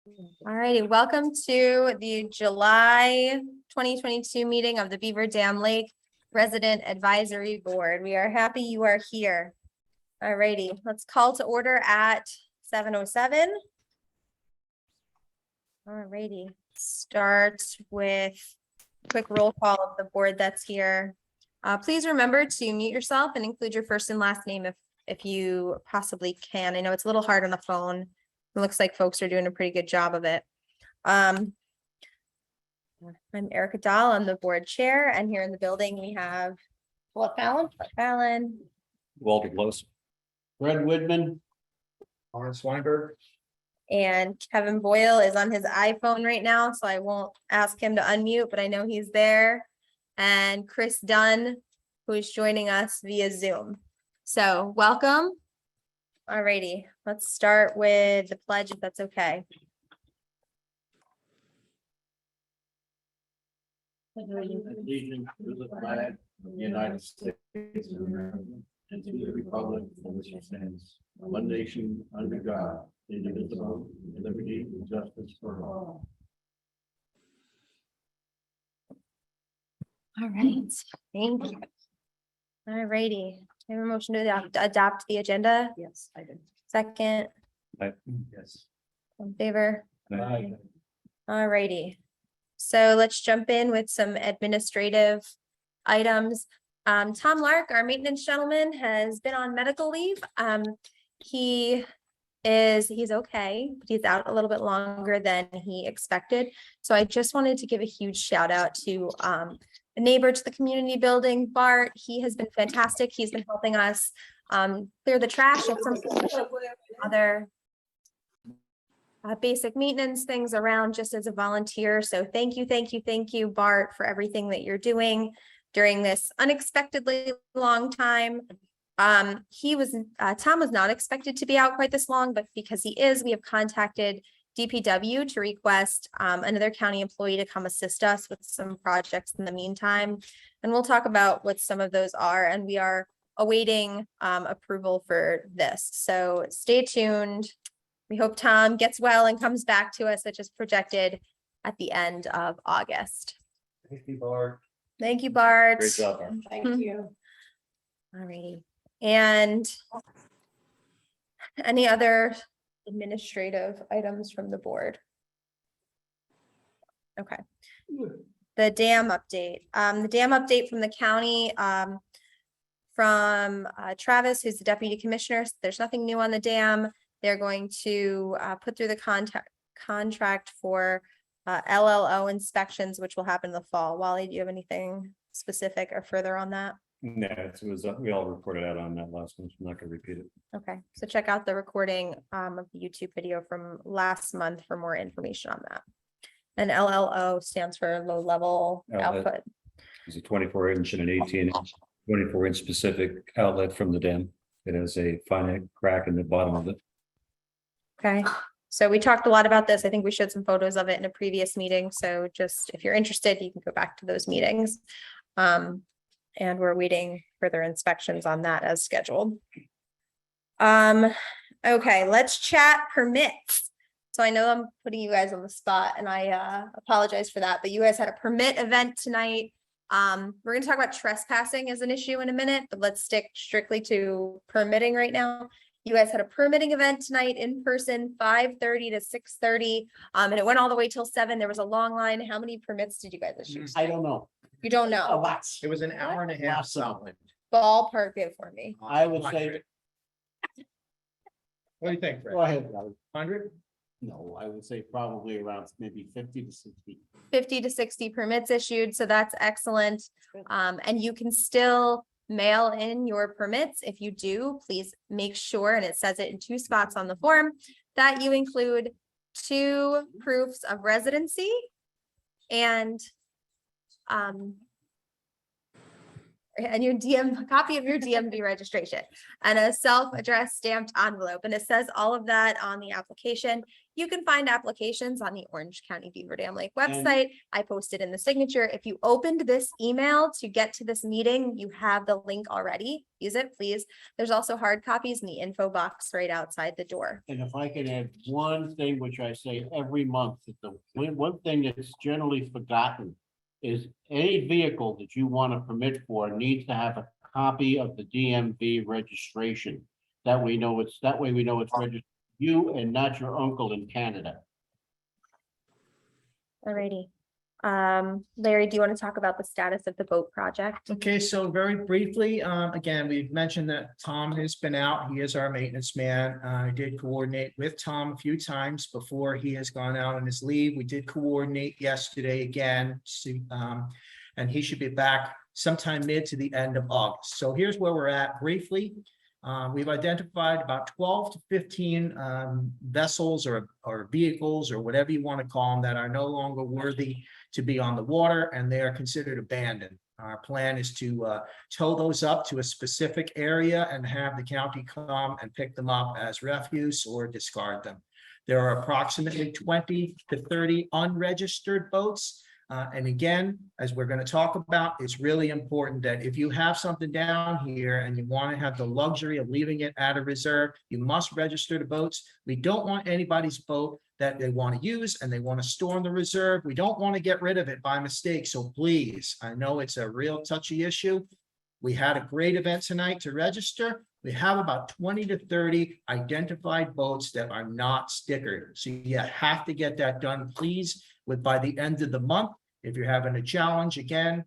All righty, welcome to the July 2022 meeting of the Beaver Dam Lake Resident Advisory Board. We are happy you are here. All righty, let's call to order at 7:07. All righty, start with quick roll call of the board that's here. Please remember to mute yourself and include your first and last name if you possibly can. I know it's a little hard on the phone. It looks like folks are doing a pretty good job of it. I'm Erica Dahl, I'm the board chair, and here in the building we have Fallon, Walter Close. Fred Widman. Lawrence Weinberg. and Kevin Boyle is on his iPhone right now, so I won't ask him to unmute, but I know he's there. And Chris Dunn, who is joining us via Zoom. So welcome. All righty, let's start with the pledge, if that's okay. Allegiance to the flag of the United States of America and to the republic for which it stands, one nation under God, indivisible, with liberty and justice for all. All right, thank you. All righty, I have a motion to adopt the agenda. Yes, I did. Second, Yes. in favor. Aye. All righty. So let's jump in with some administrative items. Tom Lark, our maintenance gentleman, has been on medical leave. He's okay, but he's out a little bit longer than he expected. So I just wanted to give a huge shout out to a neighbor to the community building, Bart. He has been fantastic. He's been helping us clear the trash and some other basic maintenance things around just as a volunteer. So thank you, Bart, for everything that you're doing during this unexpectedly long time. Tom was not expected to be out quite this long, but because he is, we have contacted DPW to request another county employee to come assist us with some projects in the meantime. And we'll talk about what some of those are, and we are awaiting approval for this. So stay tuned. We hope Tom gets well and comes back to us, which is projected at the end of August. Thank you, Bart. Thank you, Bart. Great job, Bart. Thank you. All righty. And any other administrative items from the board? Okay. The dam update. The dam update from the county, from Travis, who's the deputy commissioner. There's nothing new on the dam. They're going to put through the contract for LLO inspections, which will happen in the fall. Wally, do you have anything specific or further on that? No, it was, we all reported out on that last one, so I'm not gonna repeat it. Okay, so check out the recording of the YouTube video from last month for more information on that. And LLO stands for low level output. It's a 24-inch and an 18-inch, 24-inch specific outlet from the dam. It has a finite crack in the bottom of it. Okay, so we talked a lot about this. I think we showed some photos of it in a previous meeting. So just if you're interested, you can go back to those meetings. And we're waiting further inspections on that as scheduled. Okay, let's chat permits. So I know I'm putting you guys on the spot and I apologize for that, but you guys had a permit event tonight. We're gonna talk about trespassing as an issue in a minute, but let's stick strictly to permitting right now. You guys had a permitting event tonight in person, 5:30 to 6:30, and it went all the way till 7. There was a long line. How many permits did you guys issue? I don't know. You don't know? Lots. It was an hour and a half. Solid. Ballpark it for me. I would say, What do you think, Fred? go ahead, Robert. 100? No, I would say probably around maybe 50 to 60. 50 to 60 permits issued, so that's excellent. And you can still mail in your permits. If you do, please make sure, and it says it in 2 spots on the form, that you include 2 proofs of residency and and your copy of your DMV registration and a self-addressed stamped envelope. And it says all of that on the application. You can find applications on the Orange County Beaver Dam Lake website. I posted in the signature. If you opened this email to get to this meeting, you have the link already. Use it, please. There's also hard copies in the info box right outside the door. And if I can add one thing, which I say every month, that the one thing that's generally forgotten is any vehicle that you want a permit for needs to have a copy of the DMV registration. That way we know it's registered you and not your uncle in Canada. Alrighty. Larry, do you want to talk about the status of the boat project? Okay, so very briefly, again, we've mentioned that Tom has been out. He is our maintenance man. I did coordinate with Tom a few times before he has gone out on his leave. We did coordinate yesterday again, and he should be back sometime mid to the end of August. So here's where we're at briefly. We've identified about 12 to 15 vessels or vehicles or whatever you want to call them that are no longer worthy to be on the water, and they are considered abandoned. Our plan is to tow those up to a specific area and have the county come and pick them up as refuse or discard them. There are approximately 20 to 30 unregistered boats. And again, as we're going to talk about, it's really important that if you have something down here and you want to have the luxury of leaving it at a reserve, you must register the boats. We don't want anybody's boat that they want to use and they want to store in the reserve. We don't want to get rid of it by mistake. So please, I know it's a real touchy issue. We had a great event tonight to register. We have about 20 to 30 identified boats that are not stickered. So you have to get that done, please, by the end of the month. If you're having a challenge, again,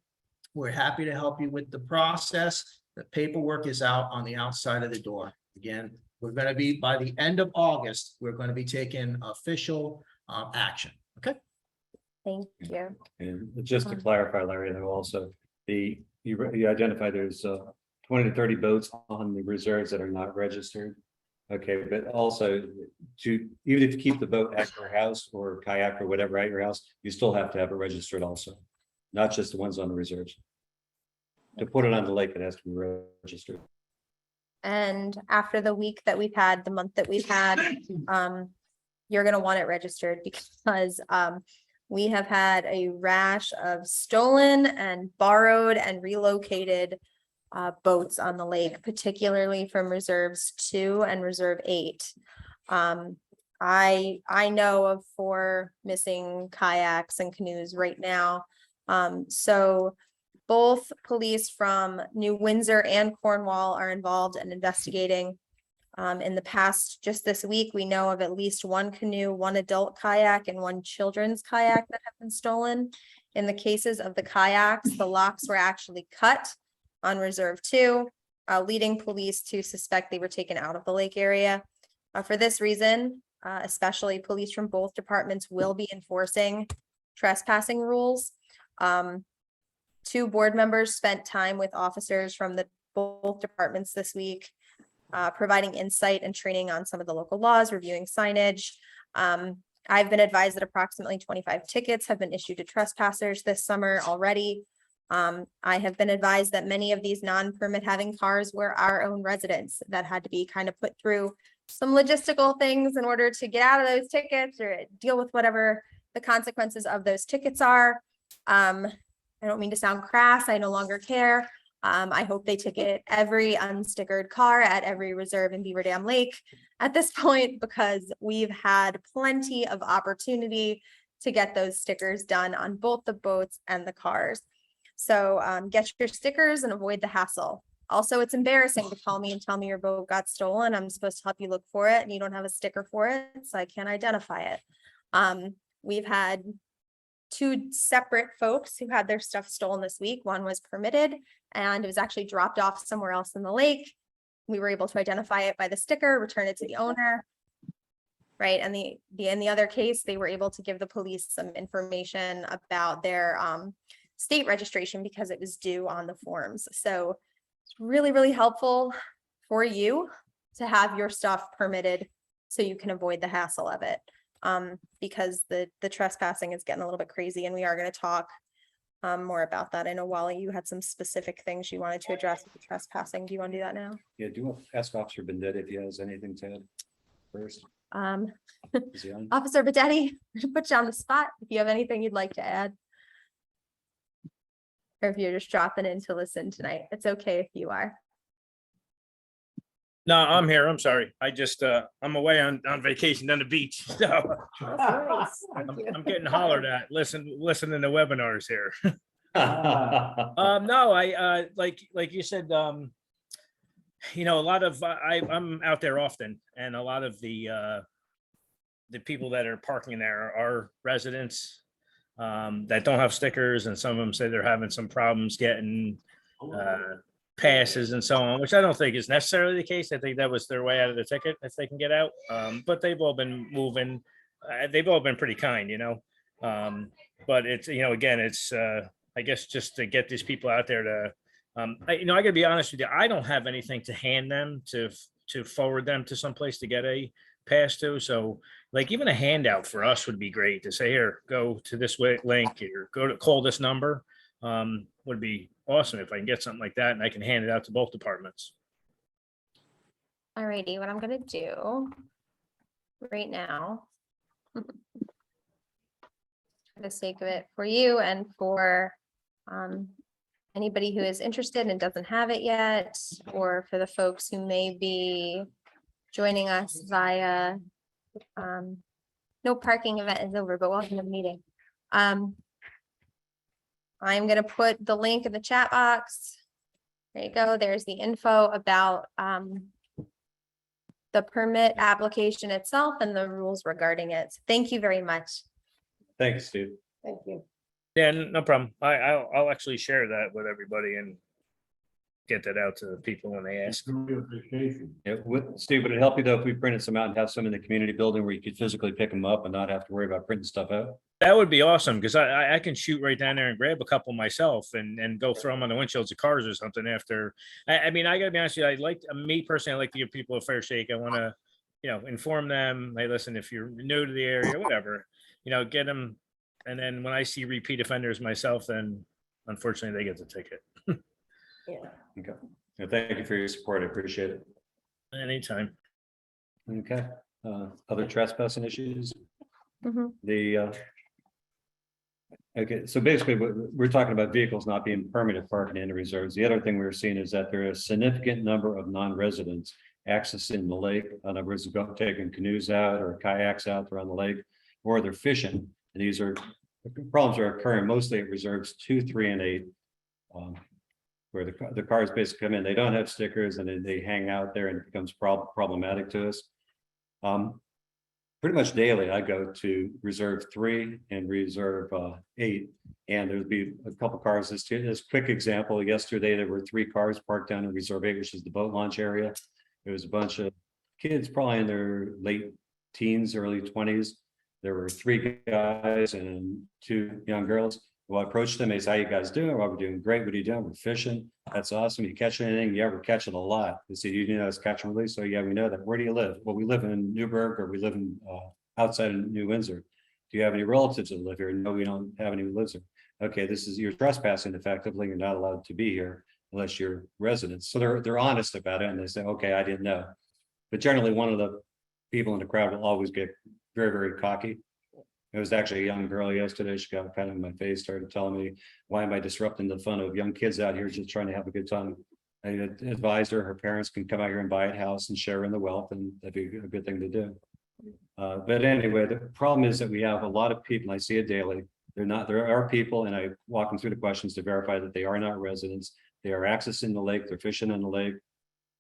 we're happy to help you with the process. The paperwork is out on the outside of the door. Again, we're going to be, by the end of August, we're going to be taking official action. Okay. Thank you. And just to clarify, Larry, though, also, you identify there's 20 to 30 boats on the reserves that are not registered. Okay, but also even if you keep the boat at your house or kayak or whatever at your house, you still have to have it registered also, not just the ones on the reserves. To put it on the lake, it has to be registered. And after the week that we've had, the month that we've had, you're going to want it registered because we have had a rash of stolen and borrowed and relocated boats on the lake, particularly from reserves 2 and reserve 8. I know of 4 missing kayaks and canoes right now. So both police from New Windsor and Cornwall are involved in investigating. In the past, just this week, we know of at least 1 canoe, 1 adult kayak, and 1 children's kayak that have been stolen. In the cases of the kayaks, the locks were actually cut on reserve 2, leading police to suspect they were taken out of the lake area. For this reason, especially police from both departments will be enforcing trespassing rules. 2 board members spent time with officers from both departments this week, providing insight and training on some of the local laws, reviewing signage. I've been advised that approximately 25 tickets have been issued to trespassers this summer already. I have been advised that many of these non-permit having cars were our own residents that had to be kind of put through some logistical things in order to get out of those tickets or deal with whatever the consequences of those tickets are. I don't mean to sound crass. I no longer care. I hope they ticket every unstickered car at every reserve in Beaver Dam Lake at this point, because we've had plenty of opportunity to get those stickers done on both the boats and the cars. So get your stickers and avoid the hassle. Also, it's embarrassing to call me and tell me your boat got stolen. I'm supposed to help you look for it and you don't have a sticker for it, so I can't identify it. We've had 2 separate folks who had their stuff stolen this week. One was permitted and it was actually dropped off somewhere else in the lake. We were able to identify it by the sticker, return it to the owner. Right. And in the other case, they were able to give the police some information about their state registration because it was due on the forms. So it's really, really helpful for you to have your stuff permitted so you can avoid the hassle of it. Because the trespassing is getting a little bit crazy, and we are going to talk more about that. I know Wally, you had some specific things you wanted to address with the trespassing. Do you want to do that now? Yeah, do you want to ask Officer Bendetti if he has anything to add first? Um, Is he on? Officer Bettetti, put you on the spot. If you have anything you'd like to add. Or if you're just dropping in to listen tonight, it's okay if you are. No, I'm here. I'm sorry. I just, I'm away on vacation on the beach. So I'm getting hollered at. Listening to webinars here. No, like you said, a lot of, I'm out there often, and a lot of the people that are parking there are residents that don't have stickers, and some of them say they're having some problems getting passes and so on, which I don't think is necessarily the case. I think that was their way out of the ticket if they can get out. But they've all been moving. They've all been pretty kind, but it's, again, it's, I guess just to get these people out there to, I gotta be honest with you, I don't have anything to hand them to forward them to someplace to get a pass to. So like even a handout for us would be great to say, here, go to this link or call this number. Would be awesome if I can get something like that and I can hand it out to both departments. Alrighty, what I'm gonna do right now, for the sake of it, for you and for anybody who is interested and doesn't have it yet, or for the folks who may be joining us via no parking event is over, but welcome to the meeting. I'm gonna put the link in the chat box. There you go. There's the info about the permit application itself and the rules regarding it. Thank you very much. Thanks, Steve. Thank you. Yeah, no problem. I'll actually share that with everybody and get that out to the people when they ask. Yeah, Steve, would it help you though if we printed some out and have some in the community building where you could physically pick them up and not have to worry about printing stuff out? That would be awesome, because I can shoot right down there and grab a couple myself and go throw them on the windshields of cars or something after. I mean, I gotta be honest with you, me personally, I like to give people a fair shake. I want to, inform them. Hey, listen, if you're new to the area, whatever, get them. And then when I see repeat offenders myself, then unfortunately they get the ticket. Yeah. Okay. Yeah, thank you for your support. I appreciate it. Anytime. Okay. Other trespassing issues? Mhm. Okay, so basically we're talking about vehicles not being permitted parking in the reserves. The other thing we're seeing is that there are a significant number of non-residents accessing the lake. In other words, taking canoes out or kayaks out there on the lake, or they're fishing. And these are problems are occurring mostly at reserves 2, 3, and 8. Where the cars basically come in, they don't have stickers, and then they hang out there, and it becomes problematic to us. Pretty much daily, I go to reserve 3 and reserve 8, and there'll be a couple cars. This quick example, yesterday there were 3 cars parked down in reserve 8, which is the boat launch area. There was a bunch of kids, probably in their late teens, early 20s. There were 3 guys and 2 young girls. Well, I approached them. They said, "How you guys doing?" "Well, we're doing great. What are you doing?" "We're fishing." "That's awesome. You catch anything?" "Yeah, we're catching a lot." They said, "You know it's catch and release?" "So yeah, we know that." "Where do you live?" "Well, we live in Newburgh, or we live in outside of New Windsor." "Do you have any relatives that live here?" "No, we don't have any who lives here." "Okay, you're trespassing effectively. You're not allowed to be here unless you're residents." So they're honest about it, and they say, "Okay, I didn't know." But generally, one of the people in the crowd will always get very, very cocky. It was actually a young girl yesterday. She got kind of in my face, started telling me, "Why am I disrupting the fun of young kids out here just trying to have a good time?" I advised her parents can come out here and buy a house and share in the wealth, and that'd be a good thing to do. But anyway, the problem is that we have a lot of people, I see it daily. There are people, and I walk them through the questions to verify that they are not residents. They are accessing the lake, they're fishing in the lake,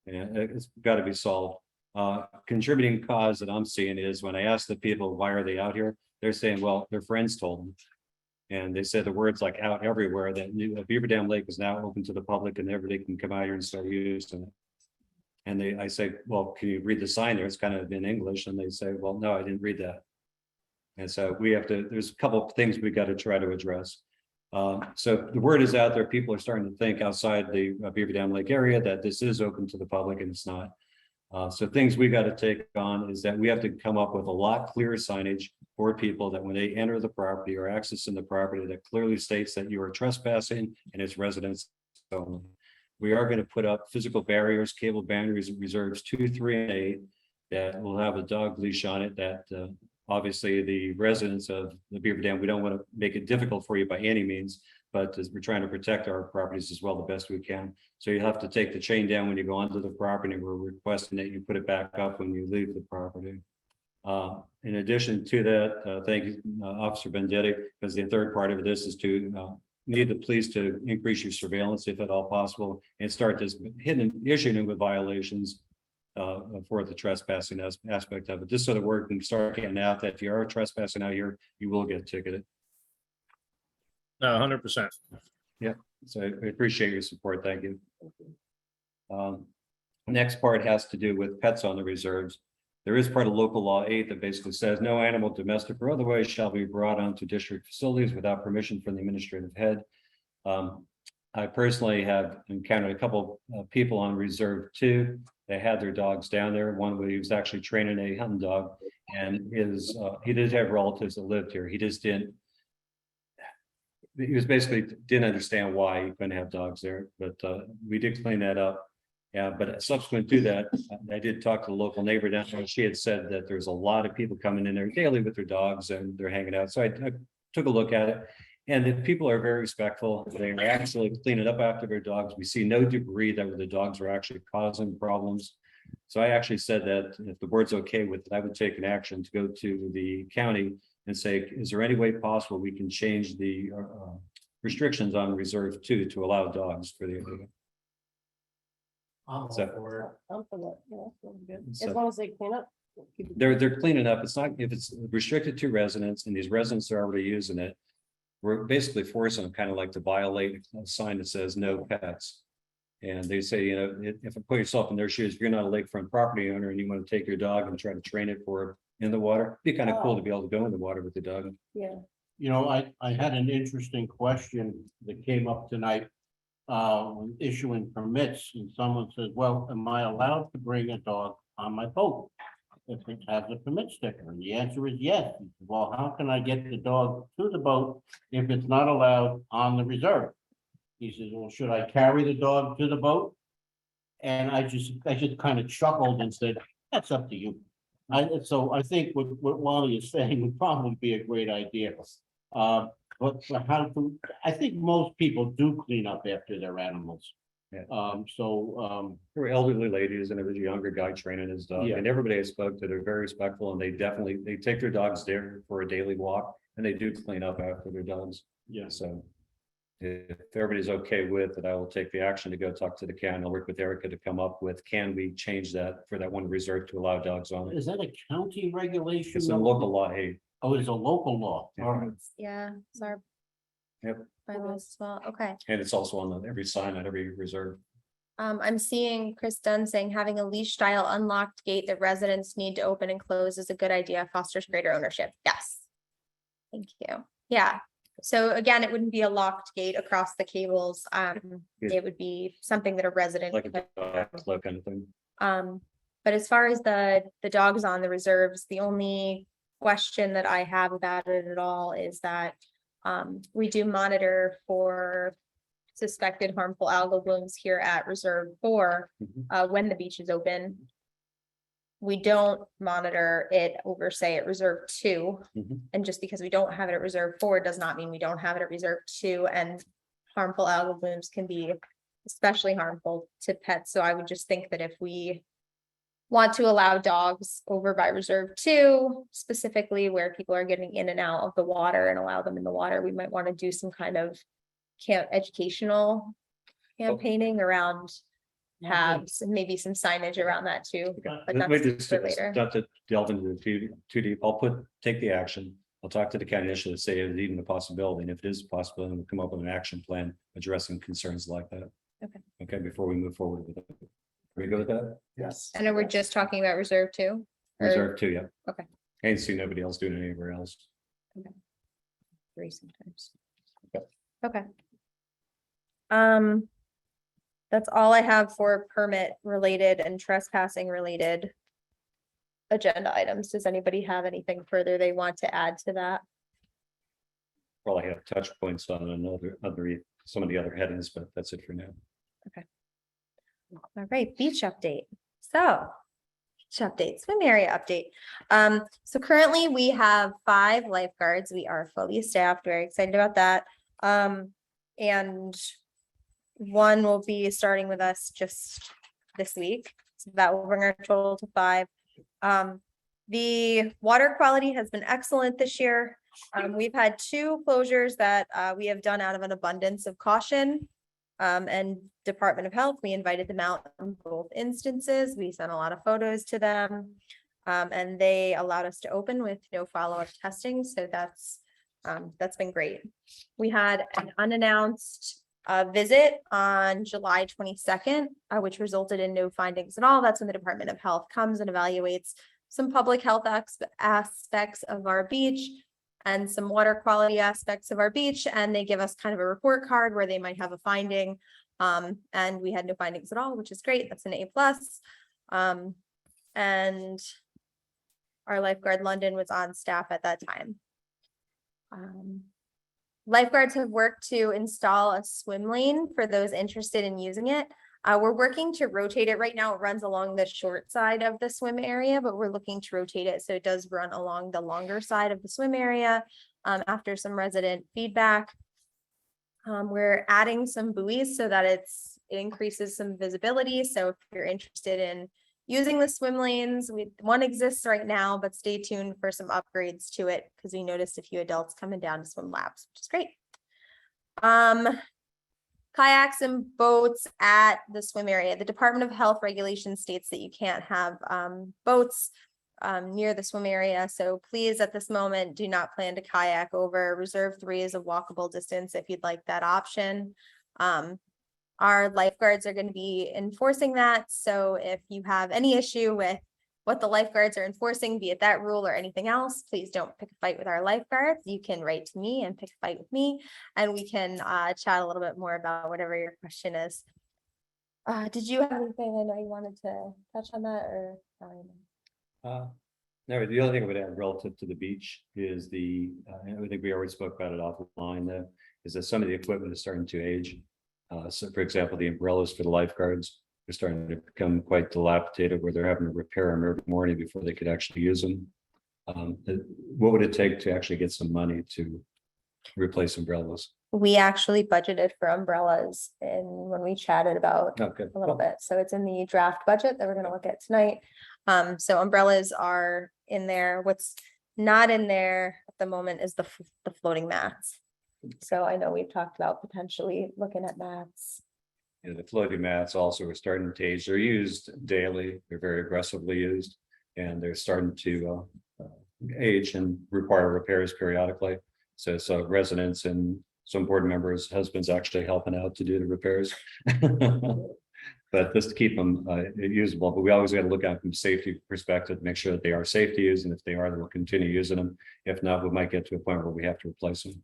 and it's got to be solved. Contributing cause that I'm seeing is when I ask the people, why are they out here? They're saying, well, their friends told them. And they said the words like out everywhere, that Beaver Dam Lake is now open to the public and everybody can come out here and start using it. And I say, well, can you read the sign there? It's kind of in English. And they say, well, no, I didn't read that. And so there's a couple of things we got to try to address. So the word is out there. People are starting to think outside the Beaver Dam Lake area that this is open to the public, and it's not. So things we got to take on is that we have to come up with a lot clearer signage for people that when they enter the property or accessing the property that clearly states that you are trespassing and it's residents only. We are going to put up physical barriers, cable boundaries, reserves 2, 3, and 8 that will have a dog leash on it that obviously the residents of the Beaver Dam, we don't want to make it difficult for you by any means, but as we're trying to protect our properties as well the best we can. So you have to take the chain down when you go onto the property. We're requesting that you put it back up when you leave the property. In addition to that, thank you, Officer Vendetti, because the third part of this is to need the police to increase your surveillance if at all possible and start this issuing with violations for the trespassing aspect of it, just so that we can start getting out that if you are trespassing out here, you will get ticketed. 100%. So I appreciate your support. Thank you. Next part has to do with pets on the reserves. There is part of local law 8 that basically says no animal, domestic or otherwise, shall be brought onto district facilities without permission from the administrative head. I personally have encountered a couple of people on reserve 2. They had their dogs down there. One where he was actually training a hunting dog, and he did have relatives that lived here. He just didn't. He was basically didn't understand why he couldn't have dogs there, but we did clean that up. Yeah, but subsequent to that, I did talk to the local neighbor down there. She had said that there's a lot of people coming in there daily with their dogs and they're hanging out. So I took a look at it, and the people are very respectful. They're actually cleaning up after their dogs. We see no debris that the dogs are actually causing problems. So I actually said that if the board's okay with it, I would take an action to go to the county and say, is there any way possible we can change the restrictions on Reserve 2 to allow dogs for the area? I'm all So- for it. I'm for that. Yeah, that's really good. So- As long as they clean up. keep it- They're cleaning up. It's not, if it's restricted to residents and these residents are already using it, we're basically forcing them kind of like to violate a sign that says no pets. And they say, you know, if you put yourself in their shoes, if you're not a lakefront property owner and you want to take your dog and try to train it for in the water, it'd be kind of cool to be able to go in the water with the dog. Yeah. You know, I had an interesting question that came up tonight. When issuing permits, and someone says, well, am I allowed to bring a dog on my boat? If it has a permit sticker, and the answer is yes. He said, well, how can I get the dog to the boat if it's not allowed on the reserve? He says, well, should I carry the dog to the boat? And I just kind of chuckled and said, that's up to you. So I think what Wally is saying would probably be a great idea. But how to, I think most people do clean up after their animals. Yeah. So There were elderly ladies and there was a younger guy training his dog, Yeah. and everybody I spoke to, they're very respectful, and they take their dogs there for a daily walk, and they do clean up after their dogs. yeah, So if everybody's okay with it, I will take the action to go talk to the county. I'll work with Erica to come up with, can we change that for that one reserve to allow dogs on it? is that a county regulation? It's a local law 8. Oh, it's a local law. Yeah. All right. Yeah, it's our. Yep. bylaws as well. Okay. And it's also on every sign on every reserve. I'm seeing Chris Dunn saying having a leash style unlocked gate that residents need to open and close is a good idea, fosters greater ownership. Yes. Thank you. Yeah. So again, it wouldn't be a locked gate across the cables. It would be something that a resident. Like could- a club kind of thing. But as far as the dogs on the reserves, the only question that I have about it at all is that we do monitor for suspected harmful algal blooms here at Reserve 4 when the beach is open. We don't monitor it over, say, at Reserve 2. Mhm. And just because we don't have it at Reserve 4 does not mean we don't have it at Reserve 2. And harmful algal blooms can be especially harmful to pets. So I would just think that if we want to allow dogs over by Reserve 2, specifically where people are getting in and out of the water and allow them in the water, we might want to do some kind of educational campaigning around tabs and maybe some signage around that too. But Let me that's just, for later. not to delve into the too deep, take the action. I'll talk to the county initially to say it's even a possibility, and if it is a possibility, we'll come up with an action plan addressing concerns like that. Okay. Okay, before we move forward with it. Are we good with that? Yes. I know we're just talking about Reserve 2. Or Reserve 2, yeah. Okay. I ain't seen nobody else doing it anywhere else. 3 sometimes. Okay. Okay. That's all I have for permit related and trespassing related. agenda items. Does anybody have anything further they want to add to that? Probably have touch points on some of the other headings, but that's it for now. All right, beach update. So, beach update, swim area update. So currently we have 5 lifeguards. We are fully staffed, very excited about that. And one will be starting with us just this week. So that will bring our total to 5. The water quality has been excellent this year. We've had 2 closures that we have done out of an abundance of caution. And Department of Health, we invited them out in both instances. We sent a lot of photos to them. And they allowed us to open with no follow-up testing. So that's been great. We had an unannounced visit on July 22nd, which resulted in no findings at all. That's when the Department of Health comes and evaluates some public health aspects of our beach and some water quality aspects of our beach. And they give us kind of a report card where they might have a finding. And we had no findings at all, which is great. That's an A+. And our lifeguard London was on staff at that time. Lifeguards have worked to install a swim lane for those interested in using it. We're working to rotate it. Right now, it runs along the short side of the swim area, but we're looking to rotate it so it does run along the longer side of the swim area. After some resident feedback, we're adding some buoys so that it increases some visibility. So if you're interested in using the swim lanes, one exists right now, but stay tuned for some upgrades to it because we noticed a few adults coming down to swim laps, which is great. Kayaks and boats at the swim area. The Department of Health regulation states that you can't have boats near the swim area. So please, at this moment, do not plan to kayak over. Reserve 3 is a walkable distance if you'd like that option. Our lifeguards are going to be enforcing that. So if you have any issue with what the lifeguards are enforcing, be it that rule or anything else, please don't pick a fight with our lifeguards. You can write to me and pick a fight with me, and we can chat a little bit more about whatever your question is. Did you have anything? I know you wanted to touch on that, or? No, the other thing I would add relative to the beach is I think we already spoke about it offline, is that some of the equipment is starting to age. So for example, the umbrellas for the lifeguards are starting to become quite dilapidated where they're having to repair them every morning before they could actually use them. What would it take to actually get some money to replace umbrellas? We actually budgeted for umbrellas when we chatted about Okay. a little bit. So it's in the draft budget that we're going to look at tonight. So umbrellas are in there. What's not in there at the moment is the floating mats. So I know we've talked about potentially looking at mats. You know, the floating mats also are starting to age. They're used daily. They're very aggressively used, and they're starting to age and require repairs periodically. So residents and some board members' husbands actually helping out to do the repairs. But just to keep them usable, but we always got to look at from a safety perspective, make sure that they are safe to use, and if they are, then we'll continue using them. If not, we might get to a point where we have to replace them.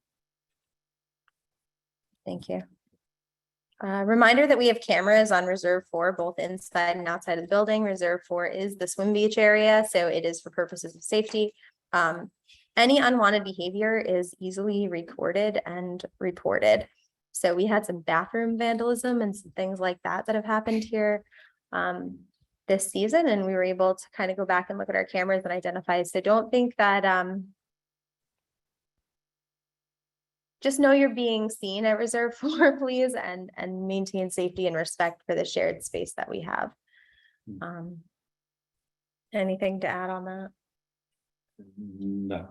Thank you. Reminder that we have cameras on Reserve 4, both inside and outside of the building. Reserve 4 is the swim beach area, so it is for purposes of safety. Any unwanted behavior is easily recorded and reported. So we had some bathroom vandalism and some things like that have happened here this season, and we were able to kind of go back and look at our cameras and identify. So don't think that just know you're being seen at Reserve 4, please, and maintain safety and respect for the shared space that we have. Anything to add on that? No.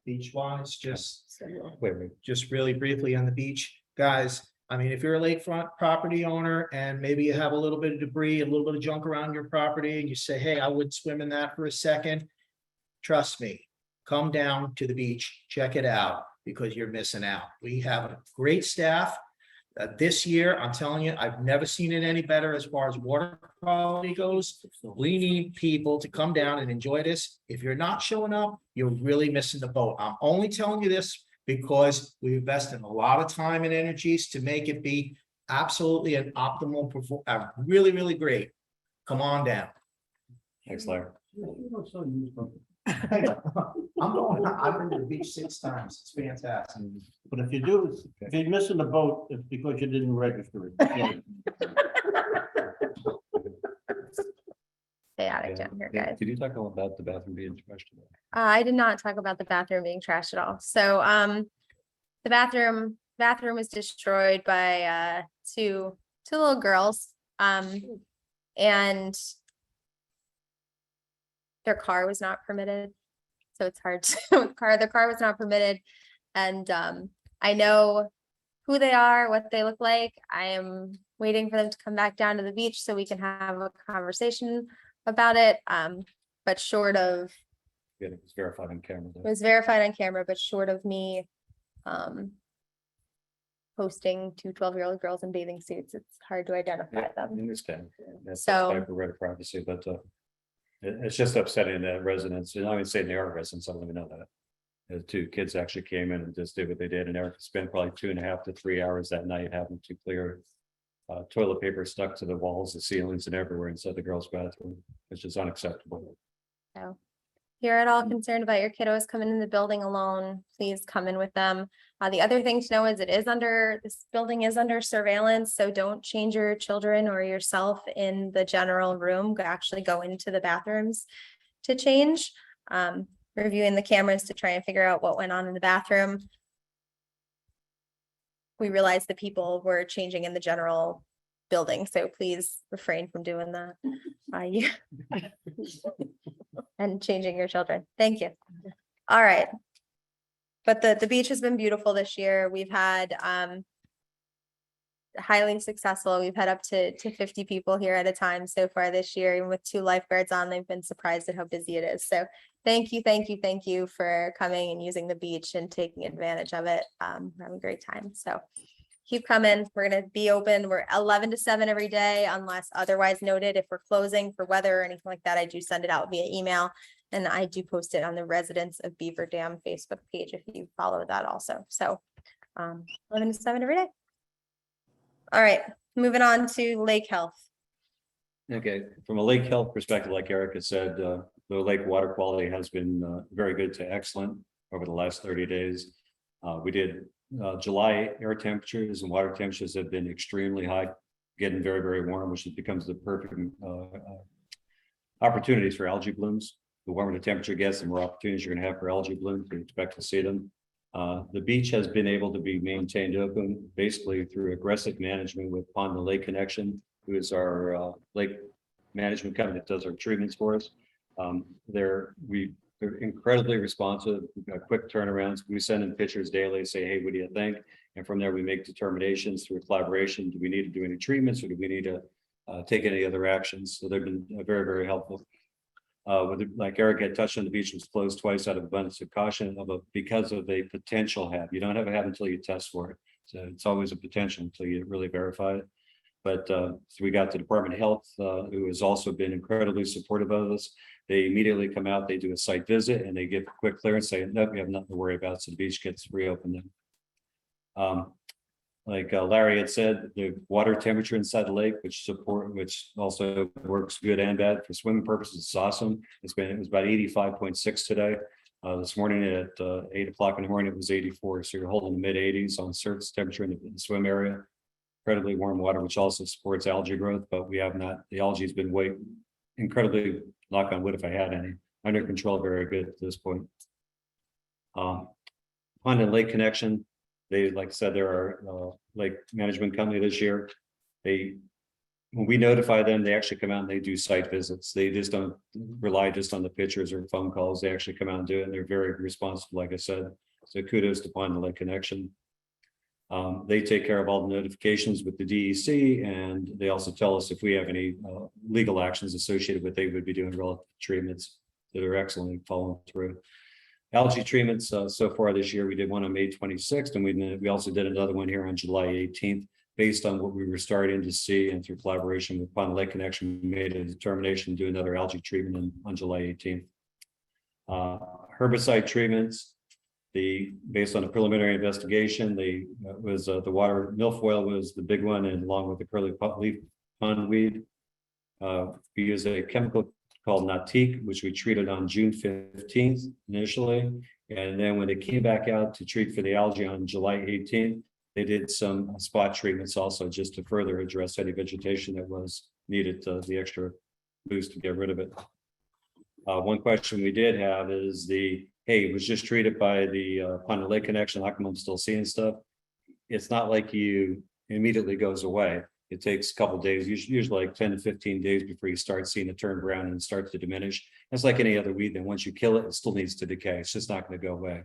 Beach wise, just Wait. just really briefly on the beach, guys. I mean, if you're a lakefront property owner and maybe you have a little bit of debris, a little bit of junk around your property, and you say, hey, I would swim in that for a second. Trust me, come down to the beach, check it out, because you're missing out. We have a great staff. This year, I'm telling you, I've never seen it any better as far as water quality goes. We need people to come down and enjoy this. If you're not showing up, you're really missing the boat. I'm only telling you this because we invest in a lot of time and energies to make it be absolutely an optimal really, really great. Come on down. Thanks, Larry. I've been to the beach 6 times. It's fantastic. But if you're missing the boat, it's because you didn't register it. Chaotic down here, guys. Did you talk about the bathroom being trashed? I did not talk about the bathroom being trashed at all. So, the bathroom was destroyed by, two little girls. And their car was not permitted. So it's hard to, the car was not permitted. And, I know who they are, what they look like. I am waiting for them to come back down to the beach so we can have a conversation about it. But short of, Yeah, it was verified on camera. it was verified on camera, but short of me, posting 2 12-year-old girls in bathing suits, it's hard to identify Yeah, I them. understand. That's So- type of right of privacy, but it's just upsetting that residents, and I would say they are residents, I don't even know that. The 2 kids actually came in and just did what they did, and Eric spent probably 2.5 to 3 hours that night having to clear toilet paper stuck to the walls, the ceilings, and everywhere inside the girls' bathroom, which is unacceptable. So if you're at all concerned about your kiddos coming in the building alone, please come in with them. The other thing to know is this building is under surveillance, so don't change your children or yourself in the general room. Actually go into the bathrooms to change. Reviewing the cameras to try and figure out what went on in the bathroom. We realized that people were changing in the general building, so please refrain from doing that. And changing your children. Thank you. All right. But the beach has been beautiful this year. We've had highly successful. We've had up to 50 people here at a time so far this year. Even with 2 lifeguards on, they've been surprised at how busy it is. So thank you for coming and using the beach and taking advantage of it. We're having a great time. So keep coming. We're gonna be open. We're 11 to 7 every day unless otherwise noted. If we're closing for weather or anything like that, I do send it out via email. And I do post it on the Residents of Beaver Dam Facebook page if you follow that also. So 11 to 7 every day. All right, moving on to lake health. Okay, from a lake health perspective, like Erica said, the lake water quality has been very good to excellent over the last 30 days. We did July air temperatures and water temperatures have been extremely high, getting very, very warm, which becomes the perfect opportunities for algae blooms. The warmer the temperature gets, the more opportunities you're going to have for algae blooms. We expect to see them. The beach has been able to be maintained open basically through aggressive management with Pond and Lake Connection, who is our lake management company that does our treatments for us. They're incredibly responsive. We've got quick turnarounds. We send in pictures daily, say, hey, what do you think? And from there, we make determinations through collaboration. Do we need to do any treatments or do we need to take any other actions? So they've been very, very helpful. Like Eric had touched on, the beach was closed twice out of abundance of caution because of a potential have. You don't have a have until you test for it. So it's always a potential until you really verify it. But so we got the Department of Health, who has also been incredibly supportive of us. They immediately come out, they do a site visit and they give quick clearance, say, no, we have nothing to worry about. So the beach gets reopened. Like Larry had said, the water temperature inside the lake, which also works good and bad for swimming purposes, is awesome. It was about 85.6 today. This morning at 8 o'clock in the morning, it was 84. So you're holding the mid 80s on surface temperature in the swim area. Incredibly warm water, which also supports algae growth, but we have not, the algae has been incredibly, knock on wood if I had any, under control, very good at this point. Pond and Lake Connection. They, like I said, they're our lake management company this year. When we notify them, they actually come out and they do site visits. They just don't rely just on the pictures or phone calls. They actually come out and do it. And they're very responsive, like I said. So kudos to Pond and Lake Connection. They take care of all the notifications with the DEC, and they also tell us if we have any legal actions associated with they would be doing relative treatments that are excellently following through. Algae treatments so far this year, we did one on May 26th, and we also did another one here on July 18th, based on what we were starting to see, and through collaboration with Pond Lake Connection, we made a determination to do another algae treatment on July 18th. Herbicide treatments, based on a preliminary investigation, the water milfoil was the big one, and along with the curly leaf pondweed. We use a chemical called Natik, which we treated on June 15th initially. And then when they came back out to treat for the algae on July 18th, they did some spot treatments also just to further address any vegetation that was needed, the extra boost to get rid of it. One question we did have is hey, it was just treated by the Pond Lake connection. How come I'm still seeing stuff? It's not like you immediately goes away. It takes a couple of days, usually like 10 to 15 days before you start seeing it turn brown and start to diminish. It's like any other weed. Then once you kill it, it still needs to decay. It's just not going to go away.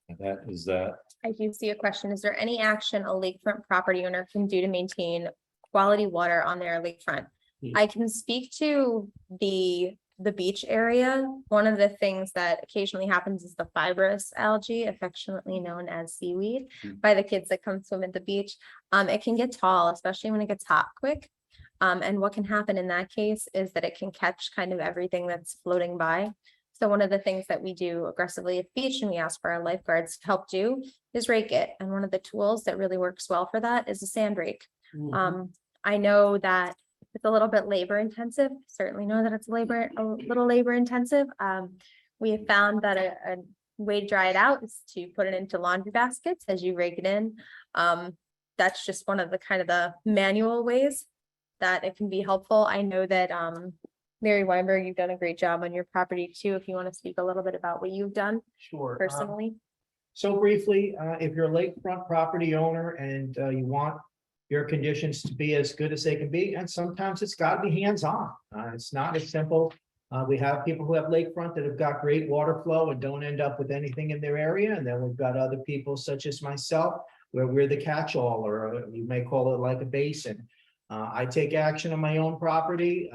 And that is that. I do see a question. Is there any action a lakefront property owner can do to maintain quality water on their lakefront? I can speak to the beach area. One of the things that occasionally happens is the fibrous algae, affectionately known as seaweed, by the kids that come swim at the beach. It can get tall, especially when it gets hot quick. And what can happen in that case is that it can catch kind of everything that's floating by. So one of the things that we do aggressively at the beach, and we ask for our lifeguards to help do, is rake it. And one of the tools that really works well for that is a sand rake. I know that it's a little bit labor intensive. Certainly know that it's a little labor intensive. We have found that a way to dry it out is to put it into laundry baskets as you rake it in. That's just one of the kind of the manual ways that it can be helpful. I know that Mary Weinberg, you've done a great job on your property too. If you want to speak a little bit about what you've done Sure. personally. So briefly, if you're a lakefront property owner and you want your conditions to be as good as they can be, and sometimes it's got to be hands-on. It's not as simple. We have people who have lakefront that have got great water flow and don't end up with anything in their area. And then we've got other people such as myself, where we're the catch-all, or you may call it like a basin. I take action on my own property.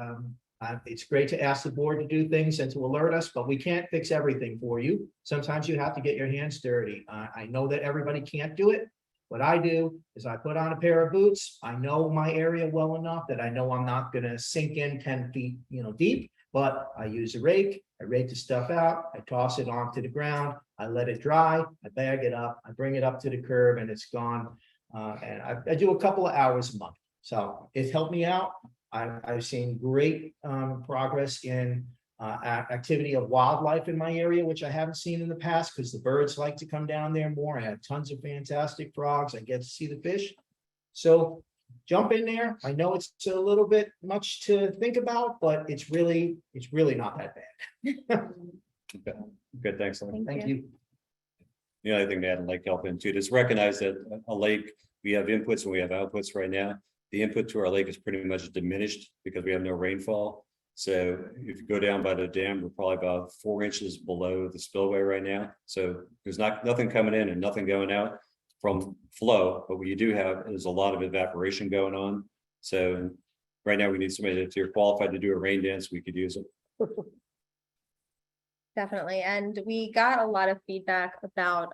It's great to ask the board to do things and to alert us, but we can't fix everything for you. Sometimes you have to get your hands dirty. I know that everybody can't do it. What I do is I put on a pair of boots. I know my area well enough that I know I'm not going to sink in 10 feet, deep, but I use a rake. I rake the stuff out. I toss it onto the ground. I let it dry. I bag it up. I bring it up to the curb and it's gone. And I do a couple of hours a month. So it's helped me out. I've seen great progress in activity of wildlife in my area, which I haven't seen in the past because the birds like to come down there more. I have tons of fantastic frogs. I get to see the fish. So jump in there. I know it's a little bit much to think about, but it's really not that bad. Okay. Good, thanks. Larry. Thank you. The other thing to add, I'd like to help into is recognize that a lake, we have inputs and we have outputs right now. The input to our lake is pretty much diminished because we have no rainfall. So if you go down by the dam, we're probably about 4 inches below the spillway right now. So there's nothing coming in and nothing going out from flow, but what you do have is a lot of evaporation going on. So right now we need somebody that's here qualified to do a rain dance. We could use it. Definitely. And we got a lot of feedback about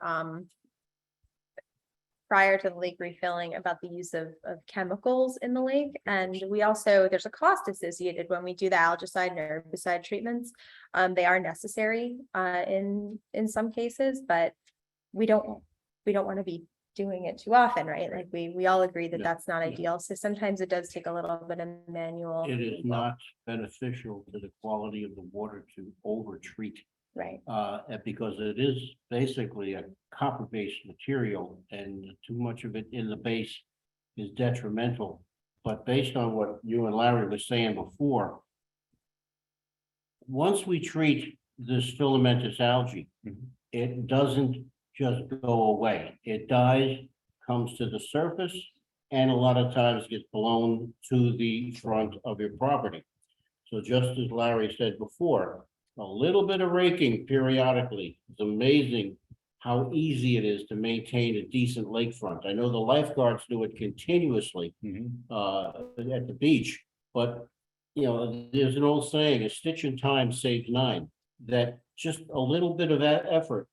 prior to the lake refilling about the use of chemicals in the lake. And we also, there's a cost associated when we do the algicide and herbicide treatments. They are necessary in some cases, but we don't want to be doing it too often, right? Like we all agree that that's not ideal. So sometimes it does take a little bit of manual. It is not beneficial to the quality of the water to over-treat. Right. Because it is basically a copper-based material and too much of it in the base is detrimental. But based on what you and Larry were saying before, once we treat this filamentous algae, it doesn't just go away. It dies, comes to the surface, and a lot of times gets blown to the front of your property. So just as Larry said before, a little bit of raking periodically is amazing how easy it is to maintain a decent lakefront. I know the lifeguards do it continuously at the beach, but there's an old saying, a stitch in time saves 9, that just a little bit of that effort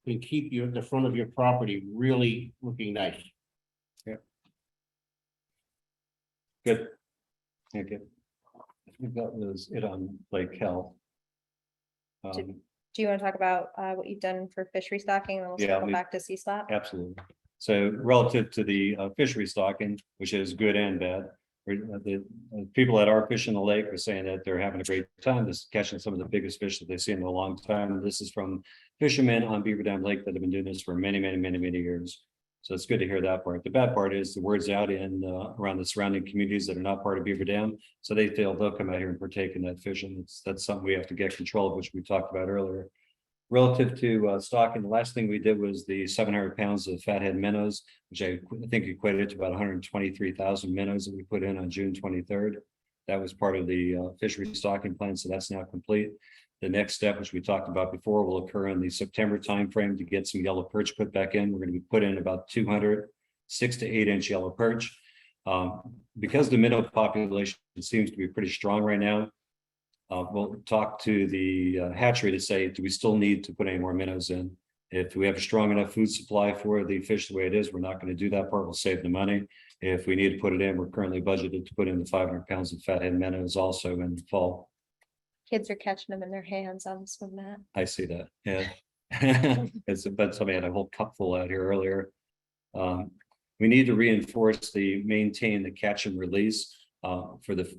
can keep the front of your property really looking nice. Yeah. Good. Thank you. I think that was it on Lake Health. Do you want to talk about what you've done for fish restocking, and then we'll circle back to sea slap? Absolutely. So relative to the fishery stocking, which is good and bad, The people that are fishing the lake are saying that they're having a great time, just catching some of the biggest fish that they've seen in a long time. This is from fishermen on Beaver Dam Lake that have been doing this for many years. So it's good to hear that part. The bad part is the word's out in around the surrounding communities that are not part of Beaver Dam. So they feel they'll come out here and partake in that fishing. That's something we have to get control of, which we talked about earlier. Relative to stocking, the last thing we did was the 700 pounds of fathead minnows, which I think equated to about 123,000 minnows that we put in on June 23rd. That was part of the fishery stocking plan, so that's now complete. The next step, which we talked about before, will occur in the September timeframe to get some yellow perch put back in. We're going to be put in about 200 6 to 8 inch yellow perch. Because the minnow population seems to be pretty strong right now, we'll talk to the hatchery to say, do we still need to put any more minnows in? If we have a strong enough food supply for the fish the way it is, we're not going to do that part. We'll save the money. If we need to put it in, we're currently budgeted to put in the 500 pounds of fathead minnows also in the fall. Kids are catching them in their hands on swim mat. I see that. Yeah. But somebody had a whole cup full out here earlier. We need to reinforce maintain the catch and release for the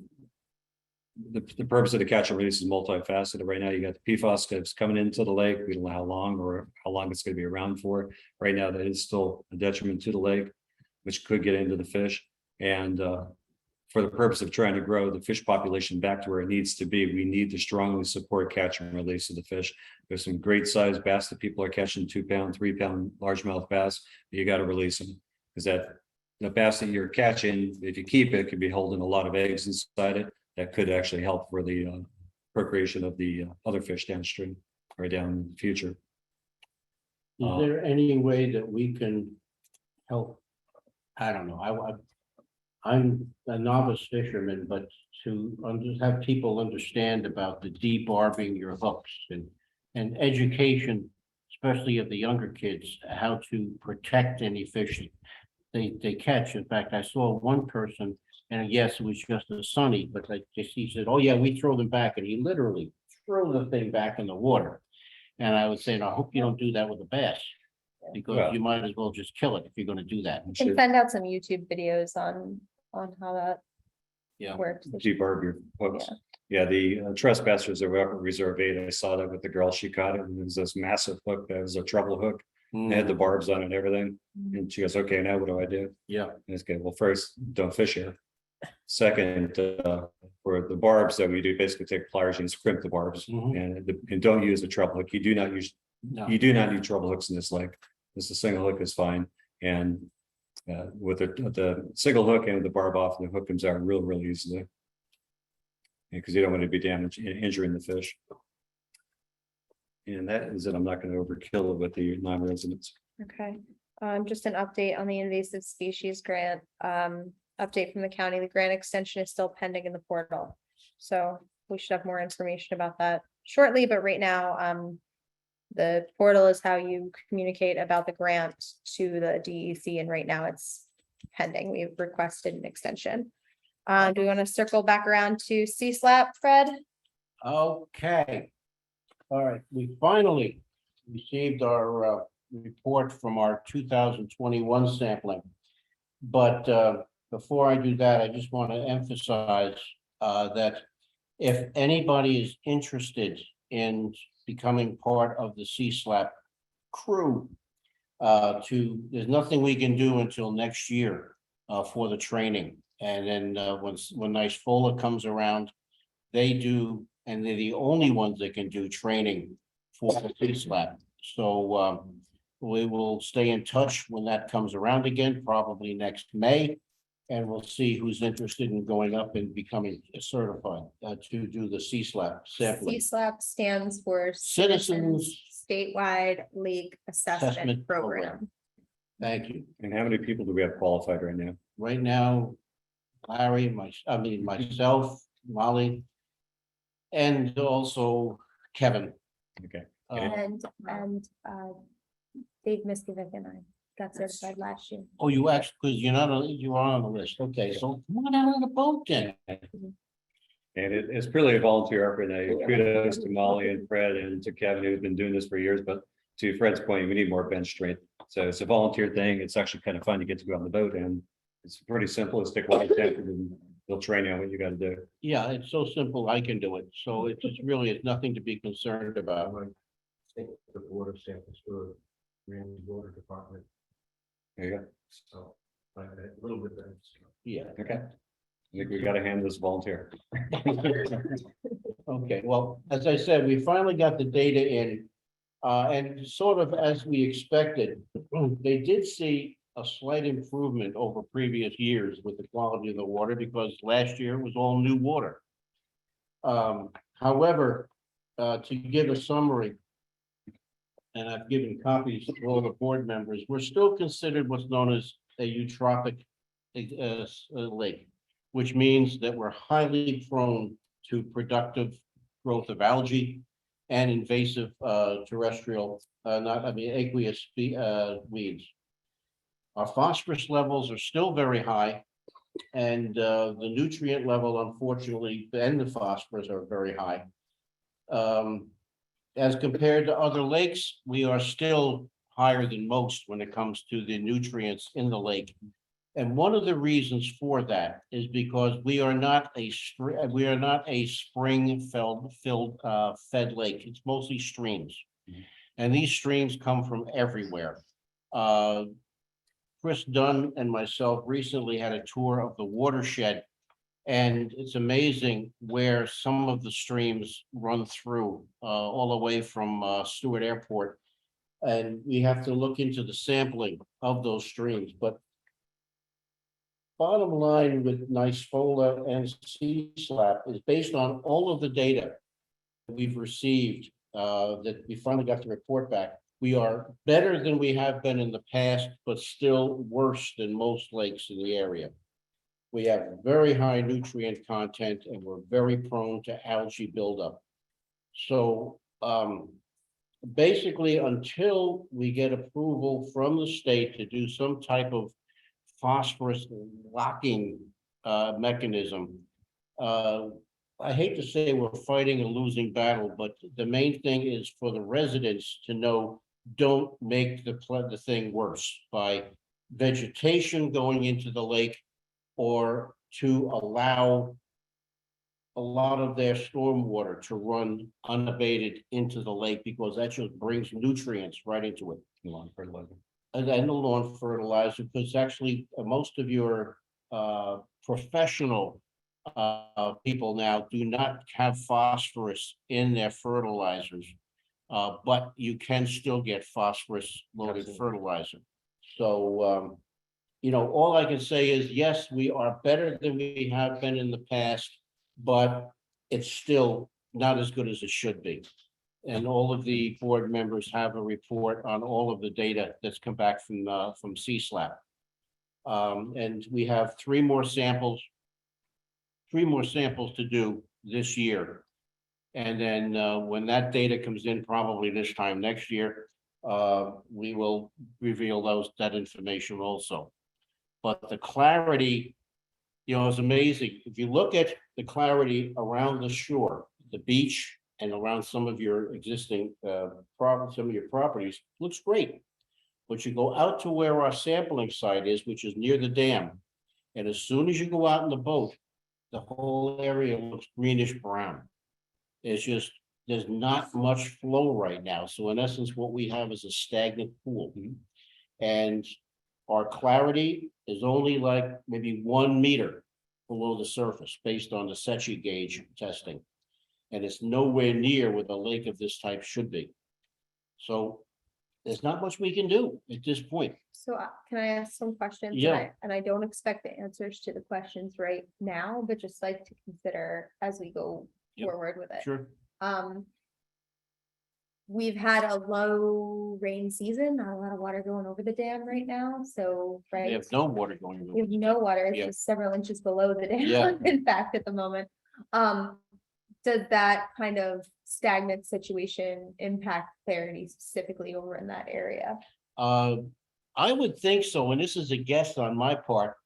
purpose of the catch and release is multifaceted. Right now, you got the PFAS skips coming into the lake. We don't know how long it's going to be around for. Right now, that is still a detriment to the lake, which could get into the fish. And for the purpose of trying to grow the fish population back to where it needs to be, we need to strongly support catch and release of the fish. There's some great sized bass that people are catching, 2 pound, 3 pound largemouth bass. But you got to release them because the bass that you're catching, if you keep it, could be holding a lot of eggs inside it. That could actually help for the procreation of the other fish downstream or down in the future. Is there any way that we can help? I don't know, I'm a novice fisherman, but to have people understand about the debarbing your hooks and education, especially of the younger kids, how to protect any fish they catch. In fact, I saw one person, and yes, it was just a sunny, but like he said, oh yeah, we throw them back, and he literally threw the thing back in the water. And I was saying, I hope you don't do that with a bass, because you might as well just kill it if you're going to do that. I can send out some YouTube videos on how that works. Debarb your hooks. Yeah, the trespassers that were up at Reserve 8, I saw that with the girl. She caught it, and it was this massive hook that was a treble hook. It had the barbs on it and everything. And she goes, okay, now what do I do? Yeah. And it's good. Well, first, don't fish here. Second, for the barbs that we do, basically take pliers and scrimp the barbs, and don't use a treble hook. You do not need treble hooks in this lake. This a single hook is fine. And with the single hook and the barb off, the hook comes out real easily. Because you don't want to be damaging, injuring the fish. And that is it. I'm not going to overkill it with the non-residents. Okay, just an update on the invasive species grant. Update from the county. The grant extension is still pending in the portal. So we should have more information about that shortly, but right now, the portal is how you communicate about the grant to the DEC, and right now it's pending. We've requested an extension. Do we want to circle back around to C-SLAP, Fred? Okay. All right, we finally received our report from our 2021 sampling. But before I do that, I just want to emphasize that if anybody is interested in becoming part of the C-SLAP crew, there's nothing we can do until next year for the training. And then when NICE-FOLA comes around, they do, and they're the only ones that can do training for the C-SLAP. So we will stay in touch when that comes around again, probably next May. And we'll see who's interested in going up and becoming certified to do the C-SLAP sampling. C-SLAP stands for Citizens Statewide League Assessment Program. Thank you. And how many people do we have qualified right now? Right now, Larry, myself, Molly, and also Kevin. Okay. And Dave Miskovic and I got certified last year. Oh, you actually, because you are on the list. Okay, so come on out on the boat then. And it's purely a volunteer effort. And kudos to Molly and Fred and to Kevin, who's been doing this for years. But to Fred's point, we need more bench strength. So it's a volunteer thing. It's actually kind of fun to get to go on the boat, and it's pretty simplistic, well attended, and They'll train you on what you gotta do. Yeah, it's so simple, I can do it. So it's just really, it's nothing to be concerned about. Take the water samples for Ramsey Water Department, There you go. so like a little bit of. Yeah. Okay. I think we gotta hand this volunteer. Okay, well, as I said, we finally got the data in. And sort of as we expected, they did see a slight improvement over previous years with the quality of the water because last year was all new water. However, to give a summary, and I've given copies to all the board members, we're still considered what's known as a eutrophic lake, which means that we're highly prone to productive growth of algae and invasive terrestrial, aqueous weeds. Our phosphorus levels are still very high, and the nutrient level, unfortunately, and the phosphorus are very high. As compared to other lakes, we are still higher than most when it comes to the nutrients in the lake. And one of the reasons for that is because we are not a spring fed lake. It's mostly streams. And these streams come from everywhere. Chris Dunn and myself recently had a tour of the watershed. And it's amazing where some of the streams run through, all the way from Stewart Airport. And we have to look into the sampling of those streams, but bottom line with NISFOLA and CSLAP is based on all of the data we've received, that we finally got the report back. We are better than we have been in the past, but still worse than most lakes in the area. We have very high nutrient content and we're very prone to algae buildup. So basically, until we get approval from the state to do some type of phosphorus locking mechanism, I hate to say we're fighting a losing battle, but the main thing is for the residents to know, don't make the thing worse by vegetation going into the lake, or to allow a lot of their stormwater to run unabated into the lake, because that just brings nutrients right into it. Lawn fertilizer. And then the lawn fertilizer, because actually most of your professional people now do not have phosphorus in their fertilizers. But you can still get phosphorus loaded Absolutely. fertilizer. So all I can say is, yes, we are better than we have been in the past, but it's still not as good as it should be. And all of the board members have a report on all of the data that's come back from CSLAP. And we have three more samples to do this year. And then when that data comes in, probably this time next year, we will reveal that information also. But the clarity, is amazing. If you look at the clarity around the shore, the beach, and around some of your existing some of your properties, looks great. But you go out to where our sampling site is, which is near the dam, and as soon as you go out in the boat, the whole area looks greenish brown. It's just, there's not much flow right now. So in essence, what we have is a stagnant pool. And our clarity is only like maybe 1 meter below the surface based on the Secchi gauge testing. And it's nowhere near where the lake of this type should be. So there's not much we can do at this point. So can I ask some questions? Yeah. And I don't expect the answers to the questions right now, but just like to consider as we go Yep. forward with it. Sure. We've had a low rain season, not a lot of water going over the dam right now, so, We right? have no water going. We have no water, it's Yeah. just several inches below the Yeah. dam, in fact, at the moment. Does that kind of stagnant situation impact clarity specifically over in that area? I would think so, and this is a guess on my part,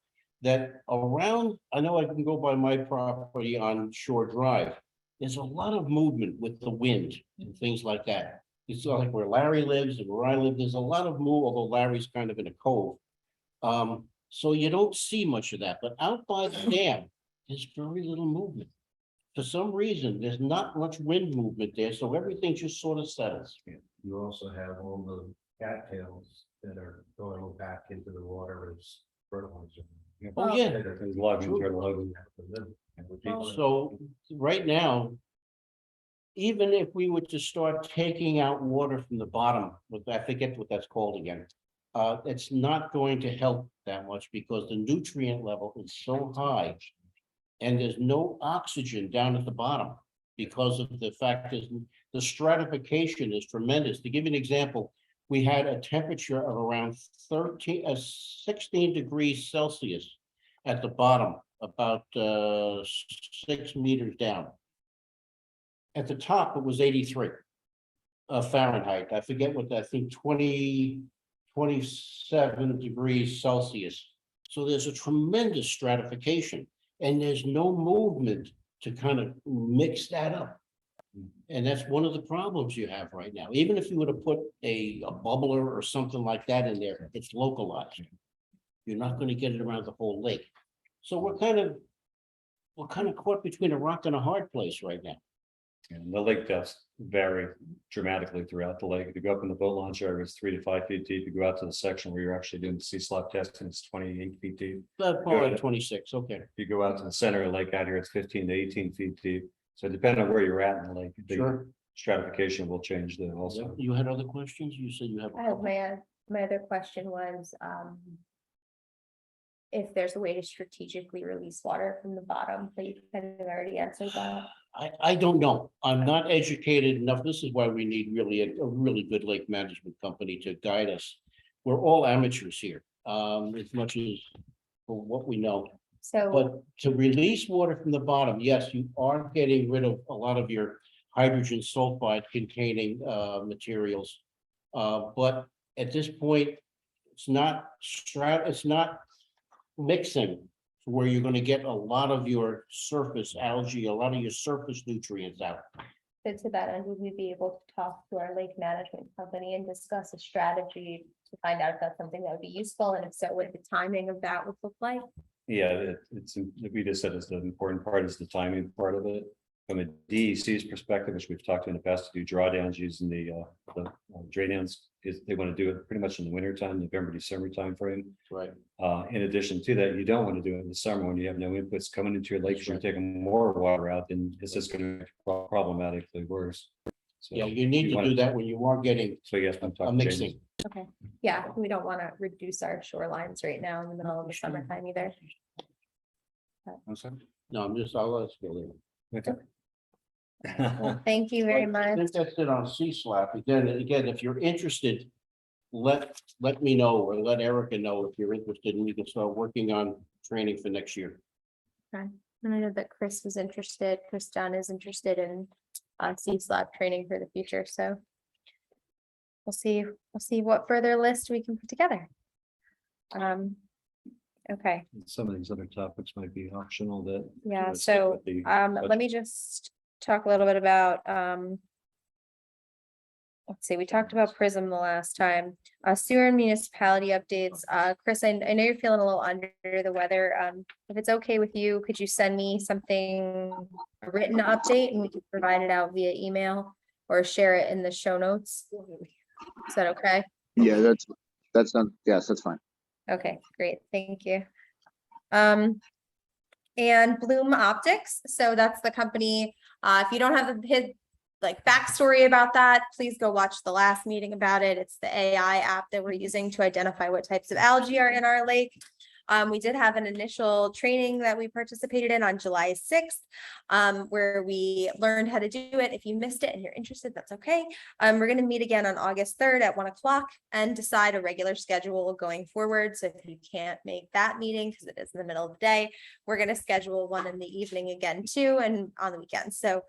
that around, I know I can go by my property on Shore Drive. There's a lot of movement with the wind and things like that. It's not like where Larry lives and where I live, there's a lot of move, although Larry's kind of in a cove. So you don't see much of that, but out by the dam, there's very little movement. For some reason, there's not much wind movement there, so everything just sort of settles. You also have all the cattails that are going back into the water as fertilizer. Oh, yeah. There's logging, turtle logging. So right now, even if we were to start taking out water from the bottom, I forget what that's called again. It's not going to help that much because the nutrient level is so high. And there's no oxygen down at the bottom because of the fact that the stratification is tremendous. To give you an example, we had a temperature of around 16 degrees Celsius at the bottom, about 6 meters down. At the top, it was 83 Fahrenheit. I forget what, I think 27 degrees Celsius. So there's a tremendous stratification. And there's no movement to kind of mix that up. And that's one of the problems you have right now. Even if you were to put a bubbler or something like that in there, it's localized. You're not going to get it around the whole lake. So we're kind of caught between a rock and a hard place right now. And the lake depths vary dramatically throughout the lake. If you go up in the boat launch area, it's 3 to 5 feet deep. You go out to the section where you're actually doing the sea slop testing, it's 28 feet deep. Probably 26, okay. If you go out to the center of the lake out here, it's 15 to 18 feet deep. So depending on where you're at in the lake, the Sure. stratification will change then also. You had other questions? You said you have. a couple. My other question was, if there's a way to strategically release water from the bottom, but you kind of already answered that. I don't know. I'm not educated enough. This is why we need really a really good lake management company to guide us. We're all amateurs here, as much as for what we know. So, But to release water from the bottom, yes, you are getting rid of a lot of your hydrogen sulfide containing materials. But at this point, it's not mixing where you're gonna get a lot of your surface algae, a lot of your surface nutrients out. to that end, would we be able to talk to our lake management company and discuss a strategy to find out if that's something that would be useful, and if so, what the timing of that would look like? Yeah, it's, we just said is the important part is the timing part of it. From a DEC's perspective, which we've talked in the past, to do drawdowns using the drain downs, is they want to do it pretty much in the winter time, November, December timeframe. Right. In addition to that, you don't want to do it in the summer when you have no inputs coming into your lake, you're taking more water out, then it's just going to make it problematically worse. So Yeah, you need to wanna- do that when you are getting So yes, I'm a talking. mixing. Okay, yeah, we don't want to reduce our shorelines right now in the middle of the summertime either. No, I'll let us go there. Well, thank you very I much. think that's it on C-SLAP. Again, if you're interested, let me know or let Erica know if you're interested and we can start working on training for next year. And I know that Chris was interested, Chris Dunn is interested in C-SLAP training for the future, so. We'll see what further list we can put together. Okay, Some of these other topics might be optional that. yeah, let's stick so with the let budget. me just talk a little bit about let's see, we talked about Prism the last time, sewer and municipality updates. Chris, I know you're feeling a little under the weather. If it's okay with you, could you send me something, a written update, and we can provide it out via email or share it in the show notes? Is that okay? Yeah, that's done. Yes, that's fine. Okay, great, thank you. And Bloom Optics, so that's the company. If you don't have his like backstory about that, please go watch the last meeting about it. It's the AI app that we're using to identify what types of algae are in our lake. We did have an initial training that we participated in on July 6th, where we learned how to do it. If you missed it and you're interested, that's okay. We're going to meet again on August 3rd at 1 o'clock and decide a regular schedule going forward. So if you can't make that meeting, because it is in the middle of the day, we're going to schedule one in the evening again too, and on the weekends. So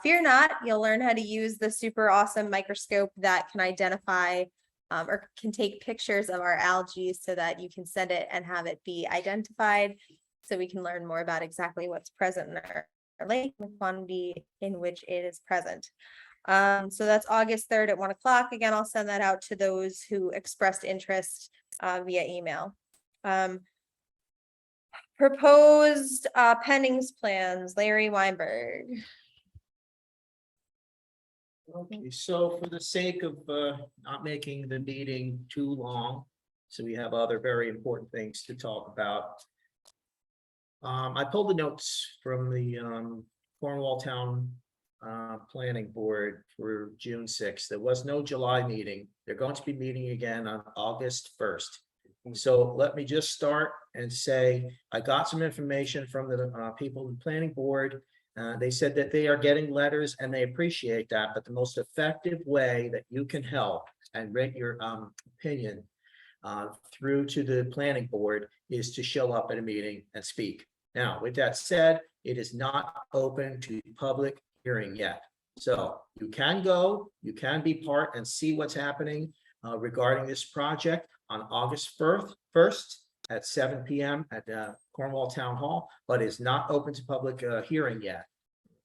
fear not, you'll learn how to use the super awesome microscope that can identify or can take pictures of our algae so that you can send it and have it be identified. So we can learn more about exactly what's present in our lake, the quantity in which it is present. So that's August 3rd at 1 o'clock. Again, I'll send that out to those who expressed interest via email. Proposed Penning's plans, Larry Weinberg. Okay, so for the sake of not making the meeting too long, so we have other very important things to talk about. I pulled the notes from the Cornwall Town Planning Board for June 6th. There was no July meeting. They're going to be meeting again on August 1st. So let me just start and say, I got some information from the people in the planning board. They said that they are getting letters and they appreciate that, but the most effective way that you can help and rate your opinion through to the planning board is to show up at a meeting and speak. Now, with that said, it is not open to public hearing yet. So you can go, you can be part and see what's happening regarding this project on August 1st at 7 p.m. at Cornwall Town Hall, but is not open to public hearing yet.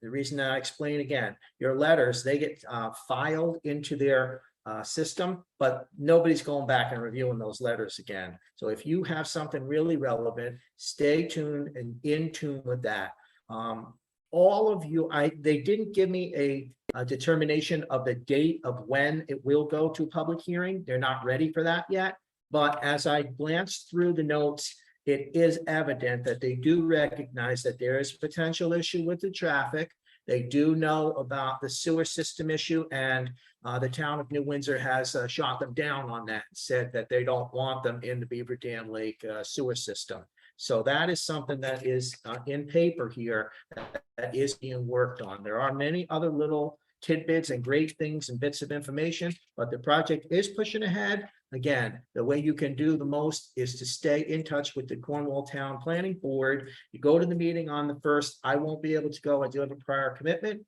The reason I explain again, your letters, they get filed into their system, but nobody's going back and reviewing those letters again. So if you have something really relevant, stay tuned and in tune with that. All of you, they didn't give me a determination of the date of when it will go to public hearing. They're not ready for that yet. But as I glanced through the notes, it is evident that they do recognize that there is a potential issue with the traffic. They do know about the sewer system issue, and the town of New Windsor has shot them down on that, said that they don't want them in the Beaver Dam Lake sewer system. So that is something that is in paper here that is being worked on. There are many other little tidbits and great things and bits of information, but the project is pushing ahead. Again, the way you can do the most is to stay in touch with the Cornwall Town Planning Board. You go to the meeting on the 1st. I won't be able to go. I do have a prior commitment.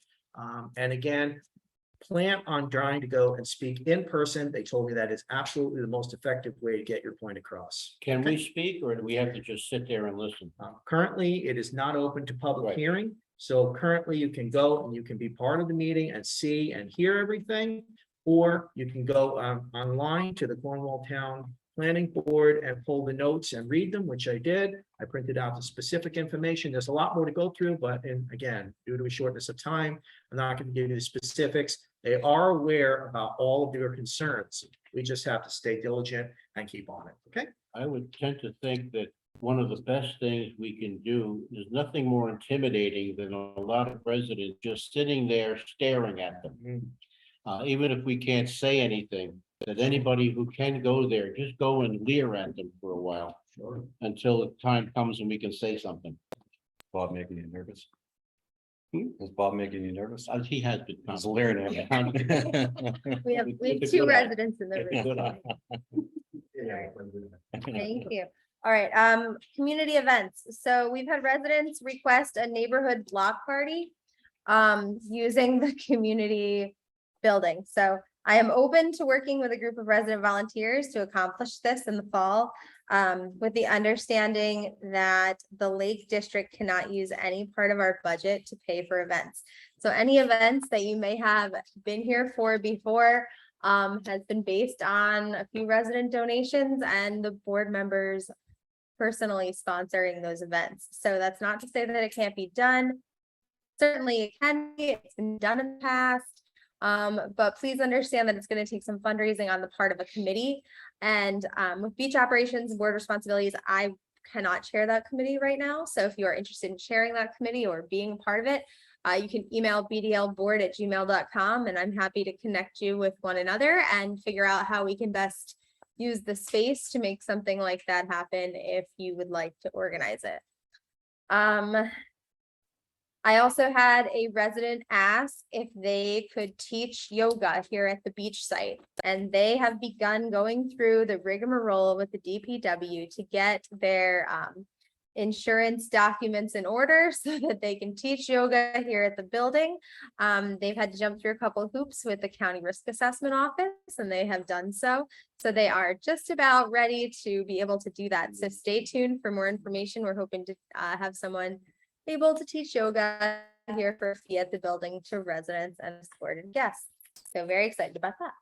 And again, plan on trying to go and speak in person. They told me that is absolutely the most effective way to get your point across. Can we speak, or do we have to just sit there and listen? Currently, it is not open to public Right. hearing. So currently you can go and you can be part of the meeting and see and hear everything. Or you can go online to the Cornwall Town Planning Board and pull the notes and read them, which I did. I printed out the specific information. There's a lot more to go through, but again, due to a shortness of time, I'm not going to give you the specifics. They are aware about all of their concerns. We just have to stay diligent and keep on it. Okay. I would tend to think that one of the best things we can do is nothing more intimidating than a lot of residents just sitting there staring at them. Even if we can't say anything, that anybody who can go there, just go and leer at them for a while. Sure. Until the time comes and we can say something. Bob making you nervous? Is Bob making you nervous? He has been. He's leering at me. We have With a two good eye. residents in the With a good eye. room. Thank you. All right, community events. So we've had residents request a neighborhood block party using the community building. So I am open to working with a group of resident volunteers to accomplish this in the fall, with the understanding that the Lake District cannot use any part of our budget to pay for events. So any events that you may have been here for before has been based on a few resident donations and the board members personally sponsoring those events. So that's not to say that it can't be done. Certainly it can be, it's been done in the past. But please understand that it's going to take some fundraising on the part of a committee. And with beach operations and board responsibilities, I cannot chair that committee right now. So if you are interested in chairing that committee or being part of it, you can email bdlboard@gmail.com, and I'm happy to connect you with one another and figure out how we can best use the space to make something like that happen if you would like to organize it. I also had a resident ask if they could teach yoga here at the beach site, and they have begun going through the rigmarole with the DPW to get their insurance documents in order so that they can teach yoga here at the building. They've had to jump through a couple of hoops with the county risk assessment office, and they have done so. So they are just about ready to be able to do that. So stay tuned for more information. We're hoping to have someone able to teach yoga here for a fee at the building to residents and supported guests. So very excited about that.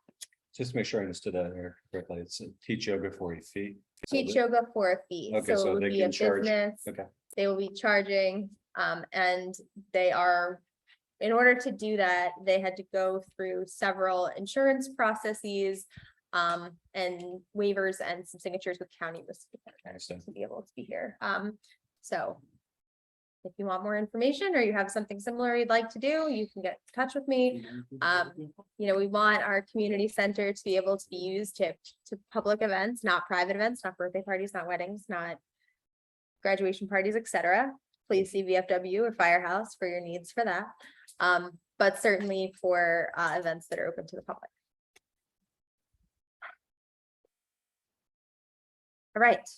Just to make sure I understood that correctly, it's teach yoga for your feet. Teach yoga for a fee. Okay, So so it would they be a can charge- business. Okay, They will be charging, and they are, in order to do that, they had to go through several insurance processes, and waivers and some signatures with county risk I understand. to be able to be here. So if you want more information or you have something similar you'd like to do, you can get in touch with me. You know, we want our community center to be able to be used to public events, not private events, not birthday parties, not weddings, not graduation parties, etc. Please see VFW or Firehouse for your needs for that. But certainly for events that are open to the public. All right.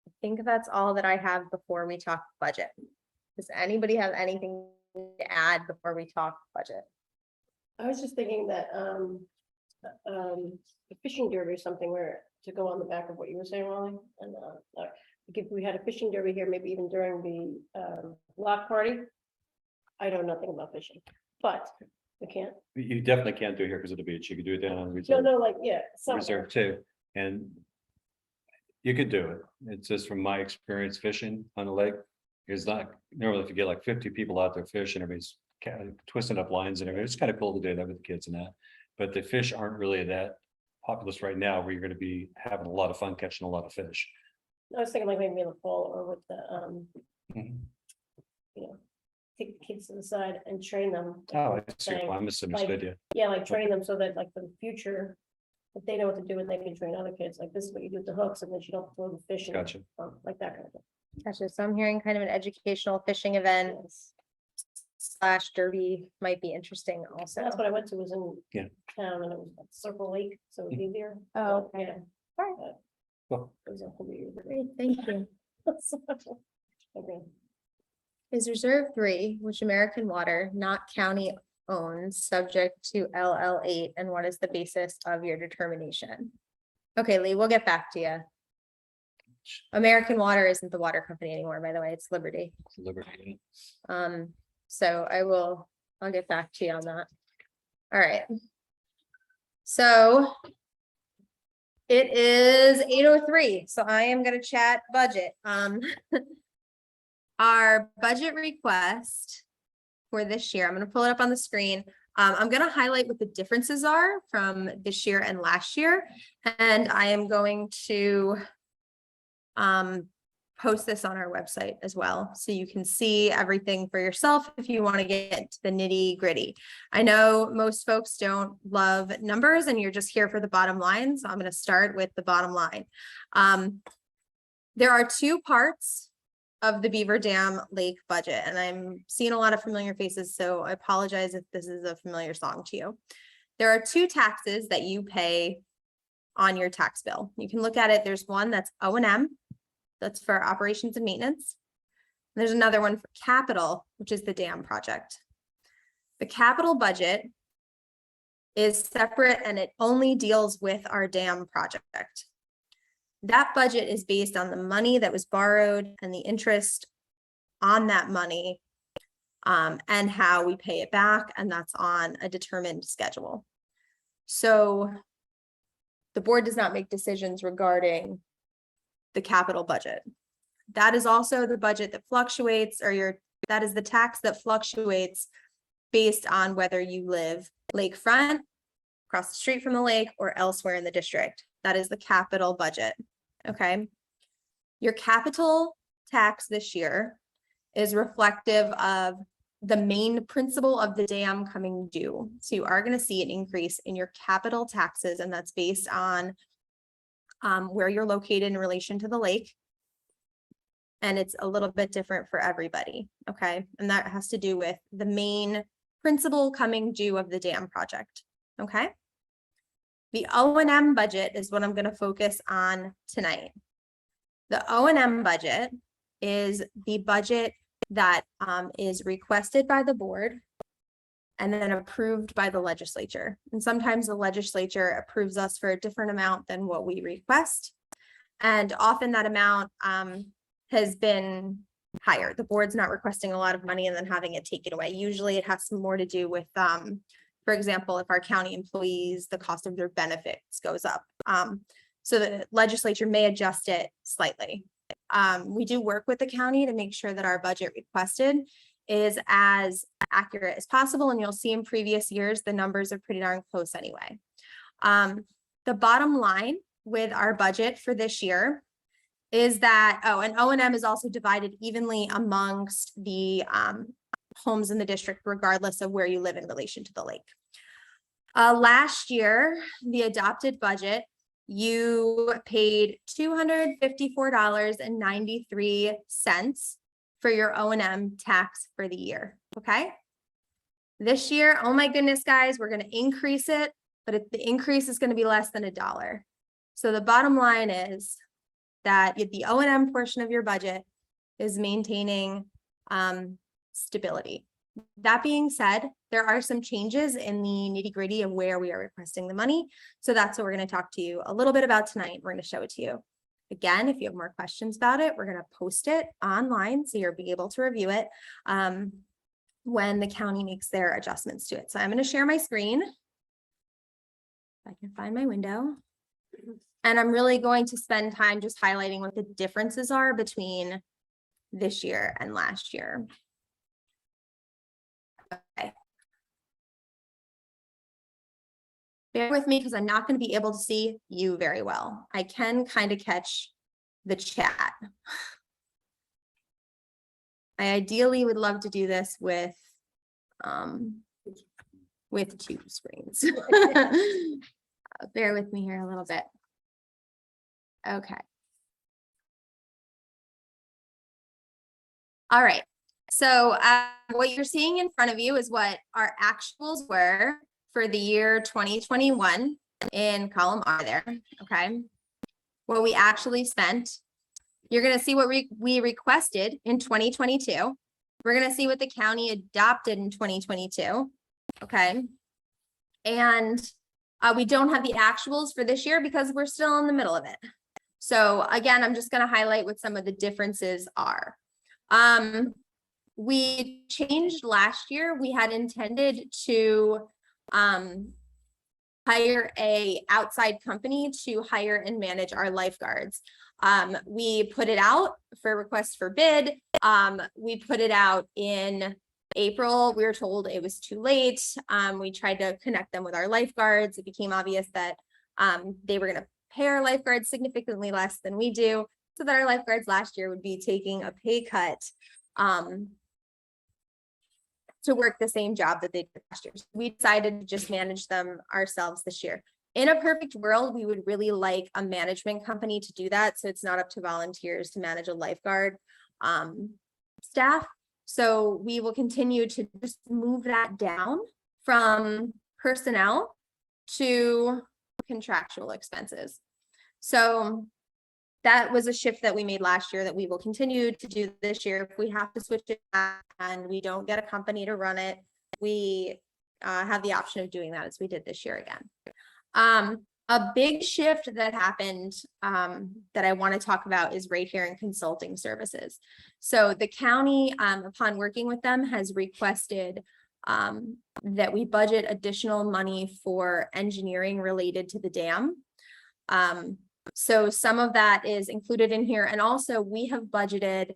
I think that's all that I have before we talk budget. Does anybody have anything to add before we talk budget? I was just thinking that, a fishing derby or something where to go on the back of what you were saying, Wally, and, like, if we had a fishing derby here, maybe even during the, block party. I know nothing about fishing, but we can't, You definitely can't do it here because of the beach. You could do it down on no, reserve, no, like, yeah, somewhere. reserve too, and you could do it. It's just from my experience fishing on the lake. It's not, normally if you get like 50 people out there fishing, everybody's twisting up lines and everything. It's kind of cool to do that with the kids and that. But the fish aren't really that populous right now where you're going to be having a lot of fun catching a lot of fish. I was thinking like maybe in the fall or with the, Mhm. you know, take the kids to the side and train them. Oh, I see. Saying, I misunderstood you. Yeah, like train them so that like for the future, if they know what to do and they can train other kids, like this is what you do with the hooks and then you don't throw the fish in, Gotcha. like that kind of thing. Gotcha. So I'm hearing kind of an educational fishing event / derby might be interesting So also. that's what I went to, was in Yeah. town and it was at Circle Lake, so it was easier. Oh, But, okay. yeah. Alright. But Well, it was a whole year. Great, thank you. Okay. Is Reserve 3, which American Water, not county owns, subject to LL8, and what is the basis of your determination? Okay, Lee, we'll get back to you. American Water isn't the water company anymore, by the way, it's Liberty. Liberty. So I'll get back to you on that. All right. So it is 8:03, so I am gonna chat budget. Our budget request for this year, I'm gonna pull it up on the screen. I'm gonna highlight what the differences are from this year and last year, and I am going to post this on our website as well, so you can see everything for yourself if you want to get into the nitty gritty. I know most folks don't love numbers and you're just here for the bottom line, so I'm going to start with the bottom line. There are two parts of the Beaver Dam Lake budget, and I'm seeing a lot of familiar faces, so I apologize if this is a familiar song to you. There are two taxes that you pay on your tax bill. You can look at it. There's one that's O&M. That's for operations and maintenance. There's another one for capital, which is the dam project. The capital budget is separate and it only deals with our dam project. That budget is based on the money that was borrowed and the interest on that money, and how we pay it back, and that's on a determined schedule. So the board does not make decisions regarding the capital budget. That is also the budget that fluctuates, or that is the tax that fluctuates based on whether you live lakefront, across the street from the lake, or elsewhere in the district. That is the capital budget. Okay. Your capital tax this year is reflective of the main principle of the dam coming due. So you are going to see an increase in your capital taxes, and that's based on where you're located in relation to the lake. And it's a little bit different for everybody, okay? And that has to do with the main principle coming due of the dam project, okay? The O&M budget is what I'm gonna focus on tonight. The O&M budget is the budget that is requested by the board and then approved by the legislature. And sometimes the legislature approves us for a different amount than what we request. And often that amount has been higher. The board's not requesting a lot of money and then having it taken away. Usually it has some more to do with For example, if our county employees, the cost of their benefits goes up. So the legislature may adjust it slightly. We do work with the county to make sure that our budget requested is as accurate as possible. And you'll see in previous years, the numbers are pretty darn close anyway. The bottom line with our budget for this year is that, and O&M is also divided evenly amongst the homes in the district, regardless of where you live in relation to the lake. Last year, the adopted budget, you paid $254.93 for your O&M tax for the year, okay? This year, oh my goodness, guys, we're gonna increase it, but the increase is gonna be less than $1. So the bottom line is that the O&M portion of your budget is maintaining stability. That being said, there are some changes in the nitty-gritty of where we are requesting the money. So that's what we're going to talk to you a little bit about tonight. We're going to show it to you. Again, if you have more questions about it, we're going to post it online so you'll be able to review it when the county makes their adjustments to it. So I'm going to share my screen. If I can find my window. And I'm really going to spend time just highlighting what the differences are between this year and last year. Okay. Bear with me because I'm not going to be able to see you very well. I can kind of catch the chat. I ideally would love to do this with two screens. Bear with me here a little bit. Okay. All right. So what you're seeing in front of you is what our actuals were for the year 2021 in column R there, okay? What we actually spent. You're going to see what we requested in 2022. We're going to see what the county adopted in 2022, okay? And we don't have the actuals for this year because we're still in the middle of it. So again, I'm just going to highlight what some of the differences are. We changed last year. We had intended to hire a outside company to hire and manage our lifeguards. We put it out for request for bid. We put it out in April. We were told it was too late. We tried to connect them with our lifeguards. It became obvious that they were going to pay our lifeguards significantly less than we do, so that our lifeguards last year would be taking a pay cut to work the same job that they did last year. So we decided to just manage them ourselves this year. In a perfect world, we would really like a management company to do that, so it's not up to volunteers to manage a lifeguard staff. So we will continue to just move that down from personnel to contractual expenses. So that was a shift that we made last year that we will continue to do this year. If we have to switch it back and we don't get a company to run it, we have the option of doing that as we did this year again. A big shift that happened that I want to talk about is right here in consulting services. So the county, upon working with them, has requested that we budget additional money for engineering related to the dam. So some of that is included in here, and also we have budgeted,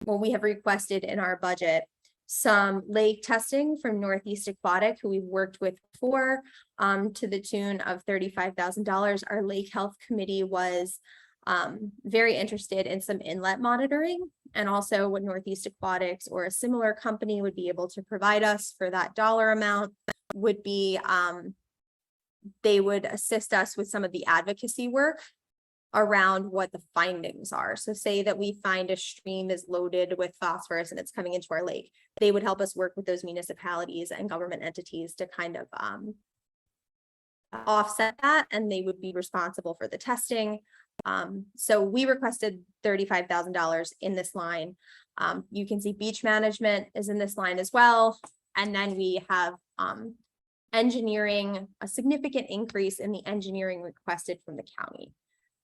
we have requested in our budget some lake testing from Northeast Aquatic, who we've worked with before, to the tune of $35,000. Our Lake Health Committee was very interested in some inlet monitoring, and also what Northeast Aquatics or a similar company would be able to provide us for that dollar amount would be they would assist us with some of the advocacy work around what the findings are. So say that we find a stream is loaded with phosphorus and it's coming into our lake. They would help us work with those municipalities and government entities to kind of offset that, and they would be responsible for the testing. So we requested $35,000 in this line. You can see beach management is in this line as well. And then we have engineering, a significant increase in the engineering requested from the county.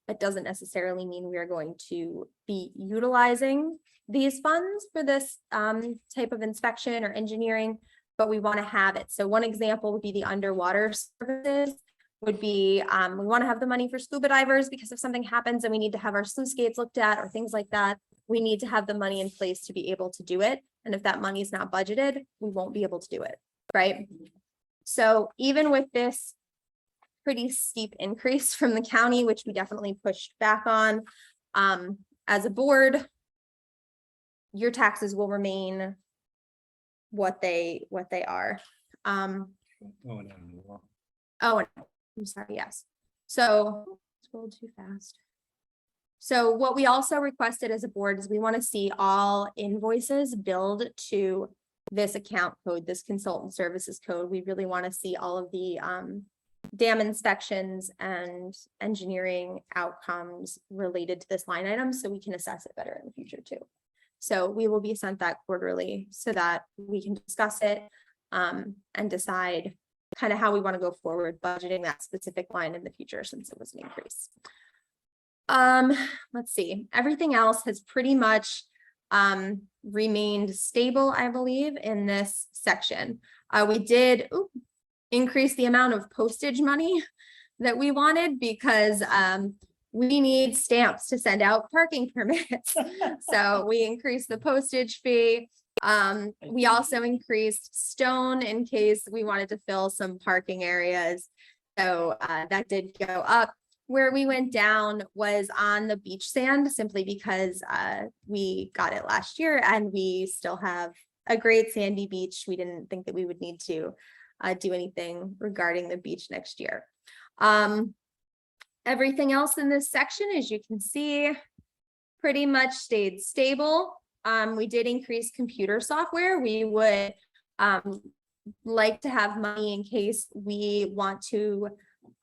That doesn't necessarily mean we are going to be utilizing these funds for this type of inspection or engineering, but we want to have it. So one example would be the underwater services would be, we want to have the money for scuba divers because if something happens and we need to have our sluice gates looked at or things like that, we need to have the money in place to be able to do it. And if that money is not budgeted, we won't be able to do it, right? So even with this pretty steep increase from the county, which we definitely pushed back on, as a board, your taxes will remain what they are. Oh, no. Oh, and I'm sorry, yes. So scrolled too fast. So what we also requested as a board is we want to see all invoices billed to this account code, this consultant services code. We really want to see all of the dam inspections and engineering outcomes related to this line item so we can assess it better in the future too. So we will be sent that quarterly so that we can discuss it and decide kind of how we want to go forward budgeting that specific line in the future since it was an increase. Let's see, everything else has pretty much remained stable, I believe, in this section. We did increase the amount of postage money that we wanted because we need stamps to send out parking permits. So we increased the postage fee. We also increased stone in case we wanted to fill some parking areas. So that did go up. Where we went down was on the beach sand, simply because we got it last year and we still have a great sandy beach. We didn't think that we would need to do anything regarding the beach next year. Everything else in this section, as you can see, pretty much stayed stable. We did increase computer software. We would like to have money in case we want to,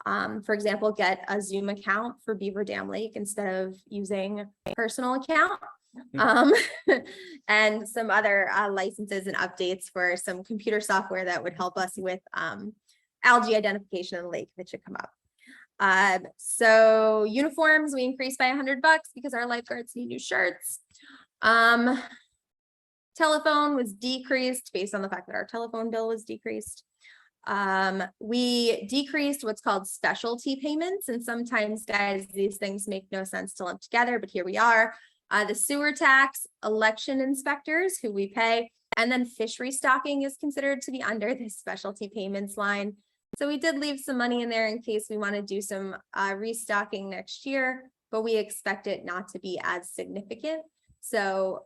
for example, get a Zoom account for Beaver Dam Lake instead of using a personal account. And some other licenses and updates for some computer software that would help us with algae identification in the lake that should come up. So uniforms, we increased by $100 because our lifeguards need new shirts. Telephone was decreased based on the fact that our telephone bill was decreased. We decreased what's called specialty payments. And sometimes, guys, these things make no sense to lump together, but here we are. The sewer tax, election inspectors who we pay, and then fish restocking is considered to be under this specialty payments line. So we did leave some money in there in case we want to do some restocking next year, but we expect it not to be as significant. So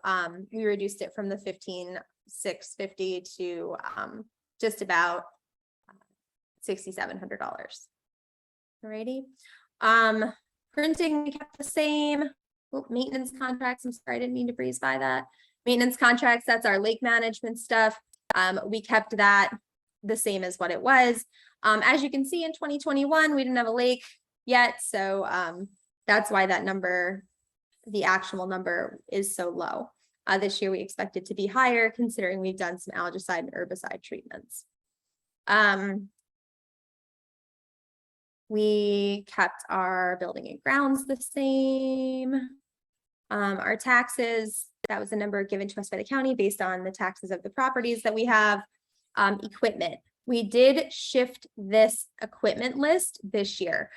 we reduced it from the $15,650 to just about $6,700. Alrighty. Printing we kept the same. Maintenance contracts, I'm sorry, I didn't mean to breeze by that. Maintenance contracts, that's our lake management stuff. We kept that the same as what it was. As you can see, in 2021, we didn't have a lake yet. So that's why that number, the actual number, is so low. This year, we expect it to be higher considering we've done some algicide and herbicide treatments. We kept our building and grounds the same. Our taxes, that was the number given to us by the county based on the taxes of the properties that we have. Equipment, we did shift this equipment list this year.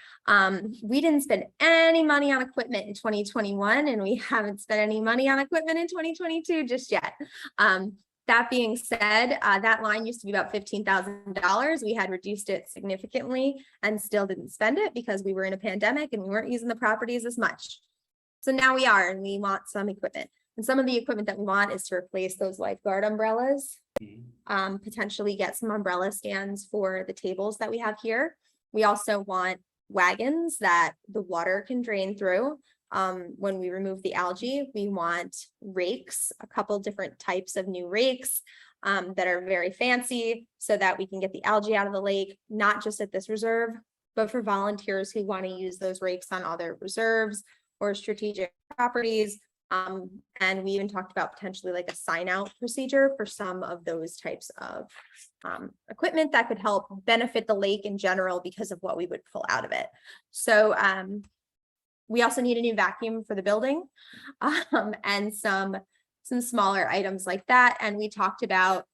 We didn't spend any money on equipment in 2021, and we haven't spent any money on equipment in 2022 just yet. That being said, that line used to be about $15,000. We had reduced it significantly and still didn't spend it because we were in a pandemic and we weren't using the properties as much. So now we are, and we want some equipment. And some of the equipment that we want is to replace those lifeguard umbrellas, potentially get some umbrella stands for the tables that we have here. We also want wagons that the water can drain through. When we remove the algae, we want rakes, a couple different types of new rakes that are very fancy so that we can get the algae out of the lake, not just at this reserve, but for volunteers who want to use those rakes on other reserves or strategic properties. And we even talked about potentially like a sign out procedure for some of those types of equipment that could help benefit the lake in general because of what we would pull out of it. So we also need a new vacuum for the building and some smaller items like that. And we talked about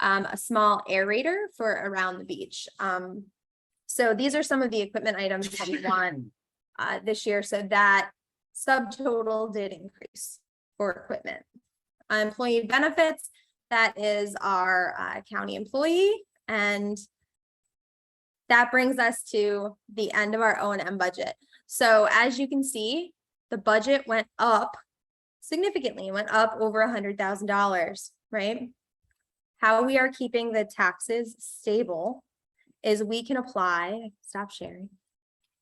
a small aerator for around the beach. So these are some of the equipment items that we want this year, so that subtotal did increase for equipment. Employee benefits, that is our county employee, and that brings us to the end of our O&M budget. So as you can see, the budget went up significantly, it went up over $100,000, right? How we are keeping the taxes stable is we can apply, stop sharing.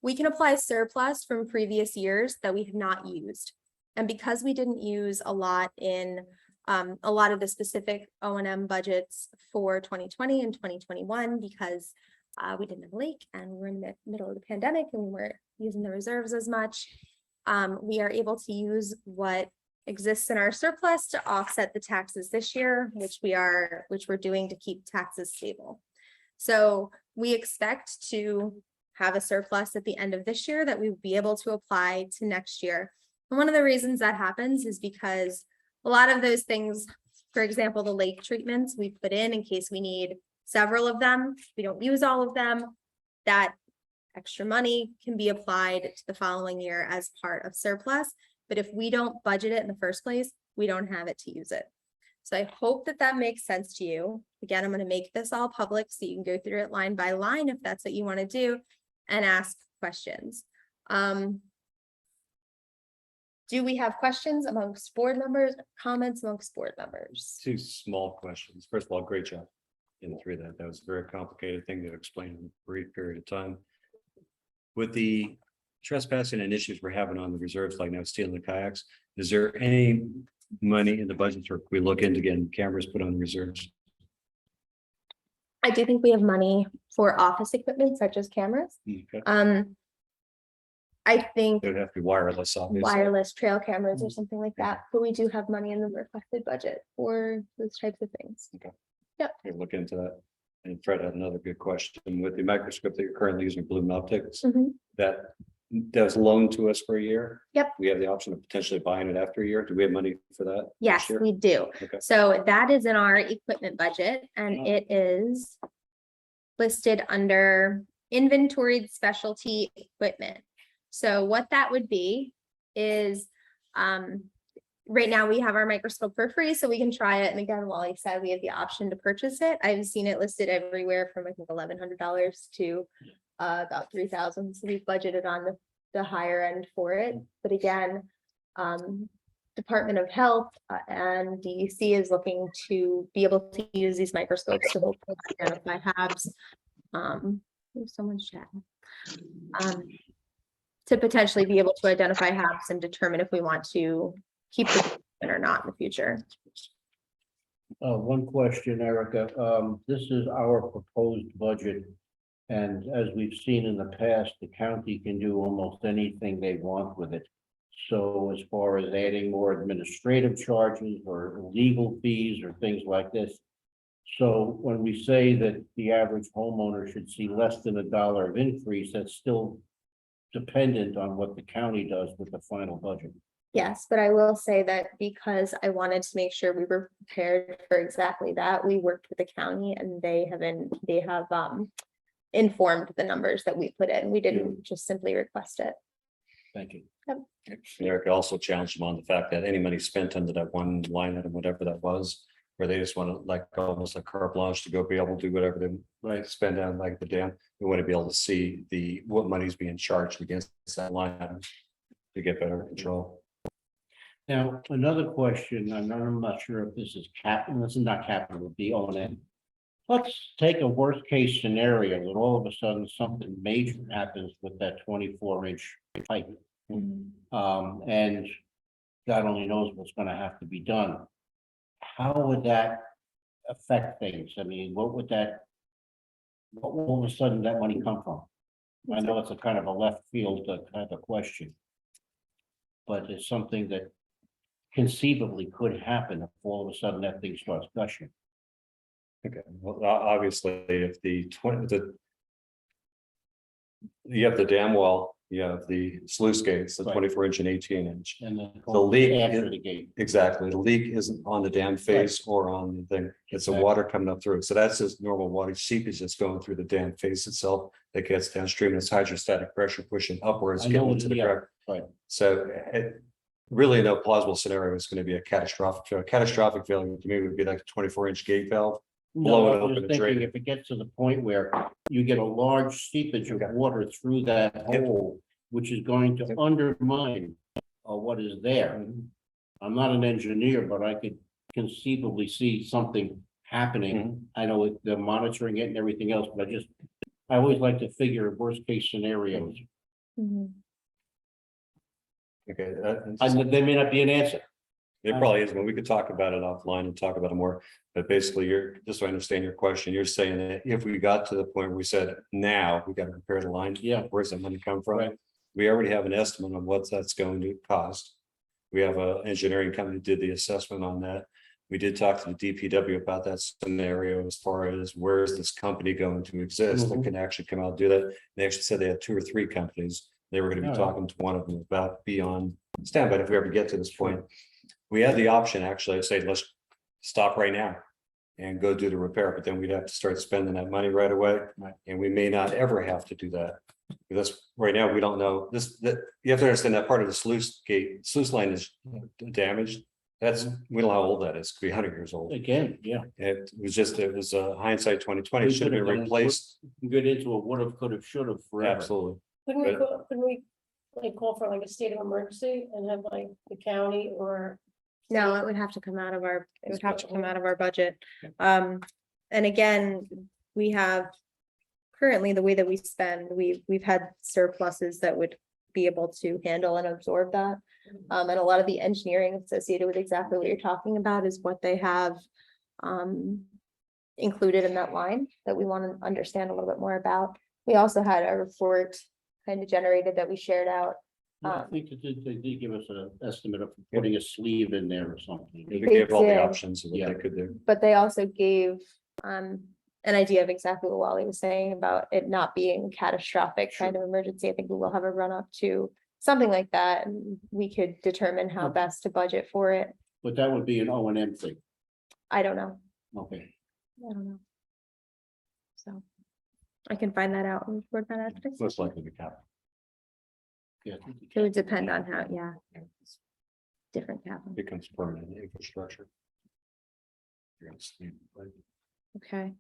We can apply surplus from previous years that we have not used. And because we didn't use a lot in a lot of the specific O&M budgets for 2020 and 2021, because we didn't have a lake and we were in the middle of the pandemic and we weren't using the reserves as much, we are able to use what exists in our surplus to offset the taxes this year, which we're doing to keep taxes stable. So we expect to have a surplus at the end of this year that we will be able to apply to next year. And one of the reasons that happens is because a lot of those things, for example, the lake treatments we put in case we need several of them, we don't use all of them, that extra money can be applied to the following year as part of surplus. But if we don't budget it in the first place, we don't have it to use it. So I hope that that makes sense to you. Again, I'm going to make this all public so you can go through it line by line if that's what you want to do and ask questions. Do we have questions amongst board members, comments amongst board members? Two small questions. First of all, great job getting through that. That was a very complicated thing to explain in a brief period of time. With the trespassing and issues we're having on the reserves, like now stealing the kayaks, is there any money in the budget or if we look into getting cameras put on the reserves? I do think we have money for office equipment such as cameras. Okay. I think It would have to be wireless, obviously. wireless trail cameras or something like that, but we do have money in the requested budget for those types of things. We'll look into that. And Fred had another good question with the microscope that you're currently using, Bloom Optics, Mhm. that was loaned to us for a year. Yep. We have the option of potentially buying it after a year. Do we have money for that? this Yes, year? we do. Okay. So that is in our equipment budget and it is listed under inventoried specialty equipment. So what that would be is, right now we have our microscope for free, so we can try it. And again, Wally said we have the option to purchase it. I've seen it listed everywhere from I think $1,100 to about $3,000. So we've budgeted on the higher end for it. But again, Department of Health and DEC is looking to be able to use these microscopes to hopefully identify HABs. There's someone's chat. To potentially be able to identify HABs and determine if we want to keep it or not in the future. One question, Erica. This is our proposed budget. And as we've seen in the past, the county can do almost anything they want with it. So as far as adding more administrative charges or legal fees or things like this. So when we say that the average homeowner should see less than $1 of increase, that's still dependent on what the county does with the final budget. Yes, but I will say that because I wanted to make sure we were prepared for exactly that, we worked with the county and they have informed the numbers that we put in. We didn't just simply request it. Thank you. Eric also challenged them on the fact that any money spent under that one line item, whatever that was, where they just want to like almost like carte blanche to go be able to do whatever they spend on like the dam. We want to be able to see what money's being charged against that line item to get better control. Now, another question, and I'm not sure if this is this is not capital, it would be O&M. Let's take a worst case scenario that all of a sudden something major happens with that 24-inch pipe. And God only knows what's going to have to be done. How would that affect things? I mean, what will all of a sudden that money come from? I know it's a kind of a left field kind of question. But it's something that conceivably could happen if all of a sudden that thing starts gushing. Okay, well, obviously, if you have the dam wall You have the sluice gates, the Right. 24-inch and 18-inch. And then The leak after is- the gate. Exactly. The leak isn't on the dam face or on the thing. It's the Exactly. water coming up through. So that's just normal water seepage that's going through the dam face itself that gets downstream. And it's hydrostatic pressure pushing upwards, I know getting it- into the yeah, crack. right. So really no plausible scenario is going to be a catastrophic failure. Catastrophic failure to me would be like a 24-inch gate valve. Blow No, it I open was and thinking drain it. if it gets to the point where you get a large seepage of Okay. water through that Yep. hole, which is going to undermine what is there. I'm not an engineer, but I could conceivably see something happening. Mhm. I know they're monitoring it and everything else, but I always like to figure worst case scenarios. Mhm. Okay. There may not be an answer. It probably is, but we could talk about it offline and talk about it more. But basically, just so I understand your question, you're saying that if we got to the point where we said, now we got to repair the line, Yeah, where's that money come from? Right. We already have an estimate on what that's going to cost. We have an engineering company did the assessment on that. We did talk to the DPW about that scenario as far as where is this company going to exist that Mhm. can actually come out and do that. They actually said they had 2 or 3 companies. They were going to be All right. talking to one of them about beyond standby if we ever get to this point. We had the option actually to say, let's stop right now and go do the repair, but then we'd have to start spending that money right away. Right. And we may not ever have to do that. Because right now, we don't know that you have to understand that part of the sluice line is damaged. We don't know how old that is. Could be 100 years old. again, yeah. It was hindsight 2020. We It should have been could've done it. replaced. Get into a would have, could have, should have forever. Absolutely. Couldn't we like call for like a state of emergency and have like the county or? No, it would have to come out of our, it would have to come budget. out of our budget. And again, we have currently the way that we spend, we've had surpluses that would be able to handle and absorb that. And a lot of the engineering associated with exactly what you're talking about is what they have included in that line that we want to understand a little bit more about. We also had a report kind of generated that we shared out. Yeah, I think they did give us an estimate of putting a sleeve in there or something. We gave all the did. options of what Yeah. they could do. But they also gave an idea of exactly what Wally was saying about it not being catastrophic kind of emergency. I think we will have a run up to something like that, and we could determine how Okay. best to budget for it. But that would be an O&M thing. I don't know. Okay. I don't know. So I can find that out and report that out. Most likely to cap. Yeah. It would depend on how, yeah. Different capital. Becomes permanent infrastructure. You're gonna sleep, right? Okay.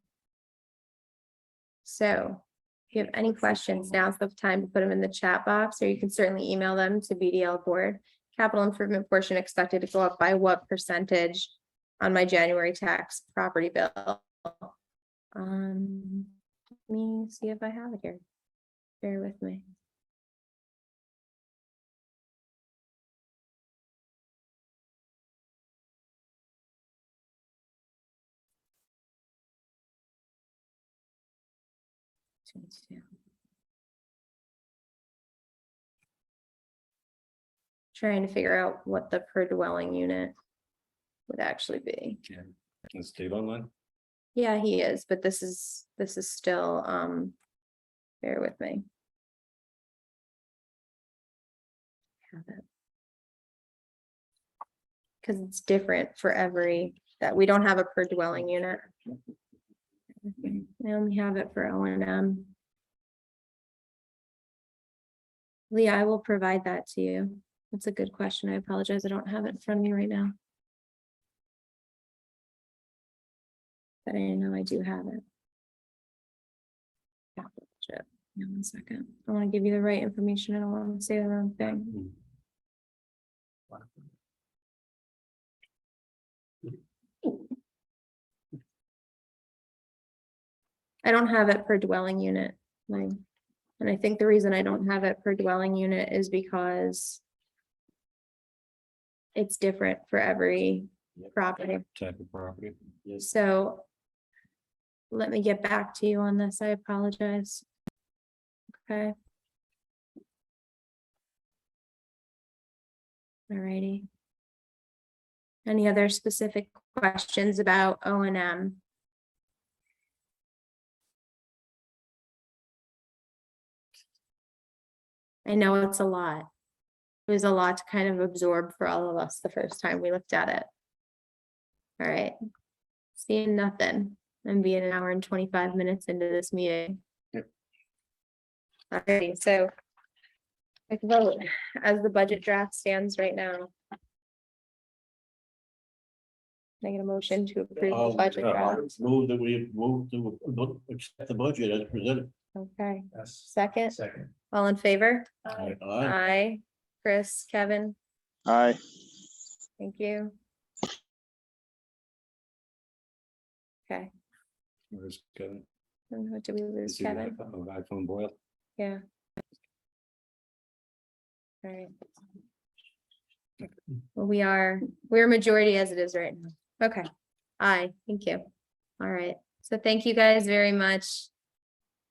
So if you have any questions, now's the time to put them in the chat box, or you can certainly email them to BDL board. Capital improvement portion expected to go up by what percentage on my January tax property bill? Let me see if I have it here. Bear with me. Trying to figure out what the per dwelling unit would actually be. Is Steve online? Yeah, he is, but this is still, bear with me. Have it. Cause it's different for that we don't have a per dwelling unit. I only have it for O&M. Leah, I will provide that to you. That's a good question. I apologize. I don't have it in front of me right now. But I know I do have it. Capital budget. Yeah, 1 second. I want to give you the right information. I don't want to say the wrong thing. I don't have it per dwelling unit. And I think the reason I don't have it per dwelling unit is because it's different for every property. Type of property. So let me get back to you on this. I apologize. Okay. Alrighty. Any other specific questions about O&M? I know it's a lot. It was a lot to kind of absorb for all of us the first time we looked at it. All right. Seeing nothing and being an hour and 25 minutes into this meeting. Yep. Alrighty, so. Quick vote as the budget draft stands right now. Make a motion to approve the budget draft. Move that we move to accept the budget as presented. Okay, Yes. second, Second. all in favor? Aye. Aye. Chris, Kevin, Aye. thank you. Okay, Where's Kevin? and what did we lose, Is he Kevin? iPhone boil? Yeah. All right. Well, we're majority as it is right now. Okay. Aye, thank you. All right, so thank you guys very much.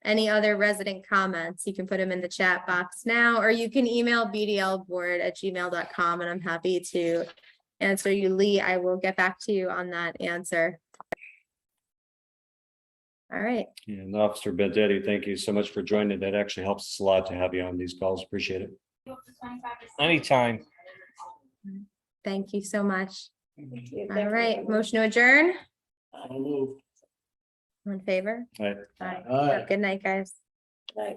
Any other resident comments, you can put them in the chat box now, or you can email bdlboard@gmail.com and I'm happy to answer you, Lee. I will get back to you on that answer. All right, And Officer Bendetti, thank you so much for joining. That actually helps us a lot to have you on these calls. Appreciate it. Anytime. thank you so much. Yeah, All right, motion to adjourn, I'll move. All in favor? All right. Aye. Aye. Have a good night, guys. Right.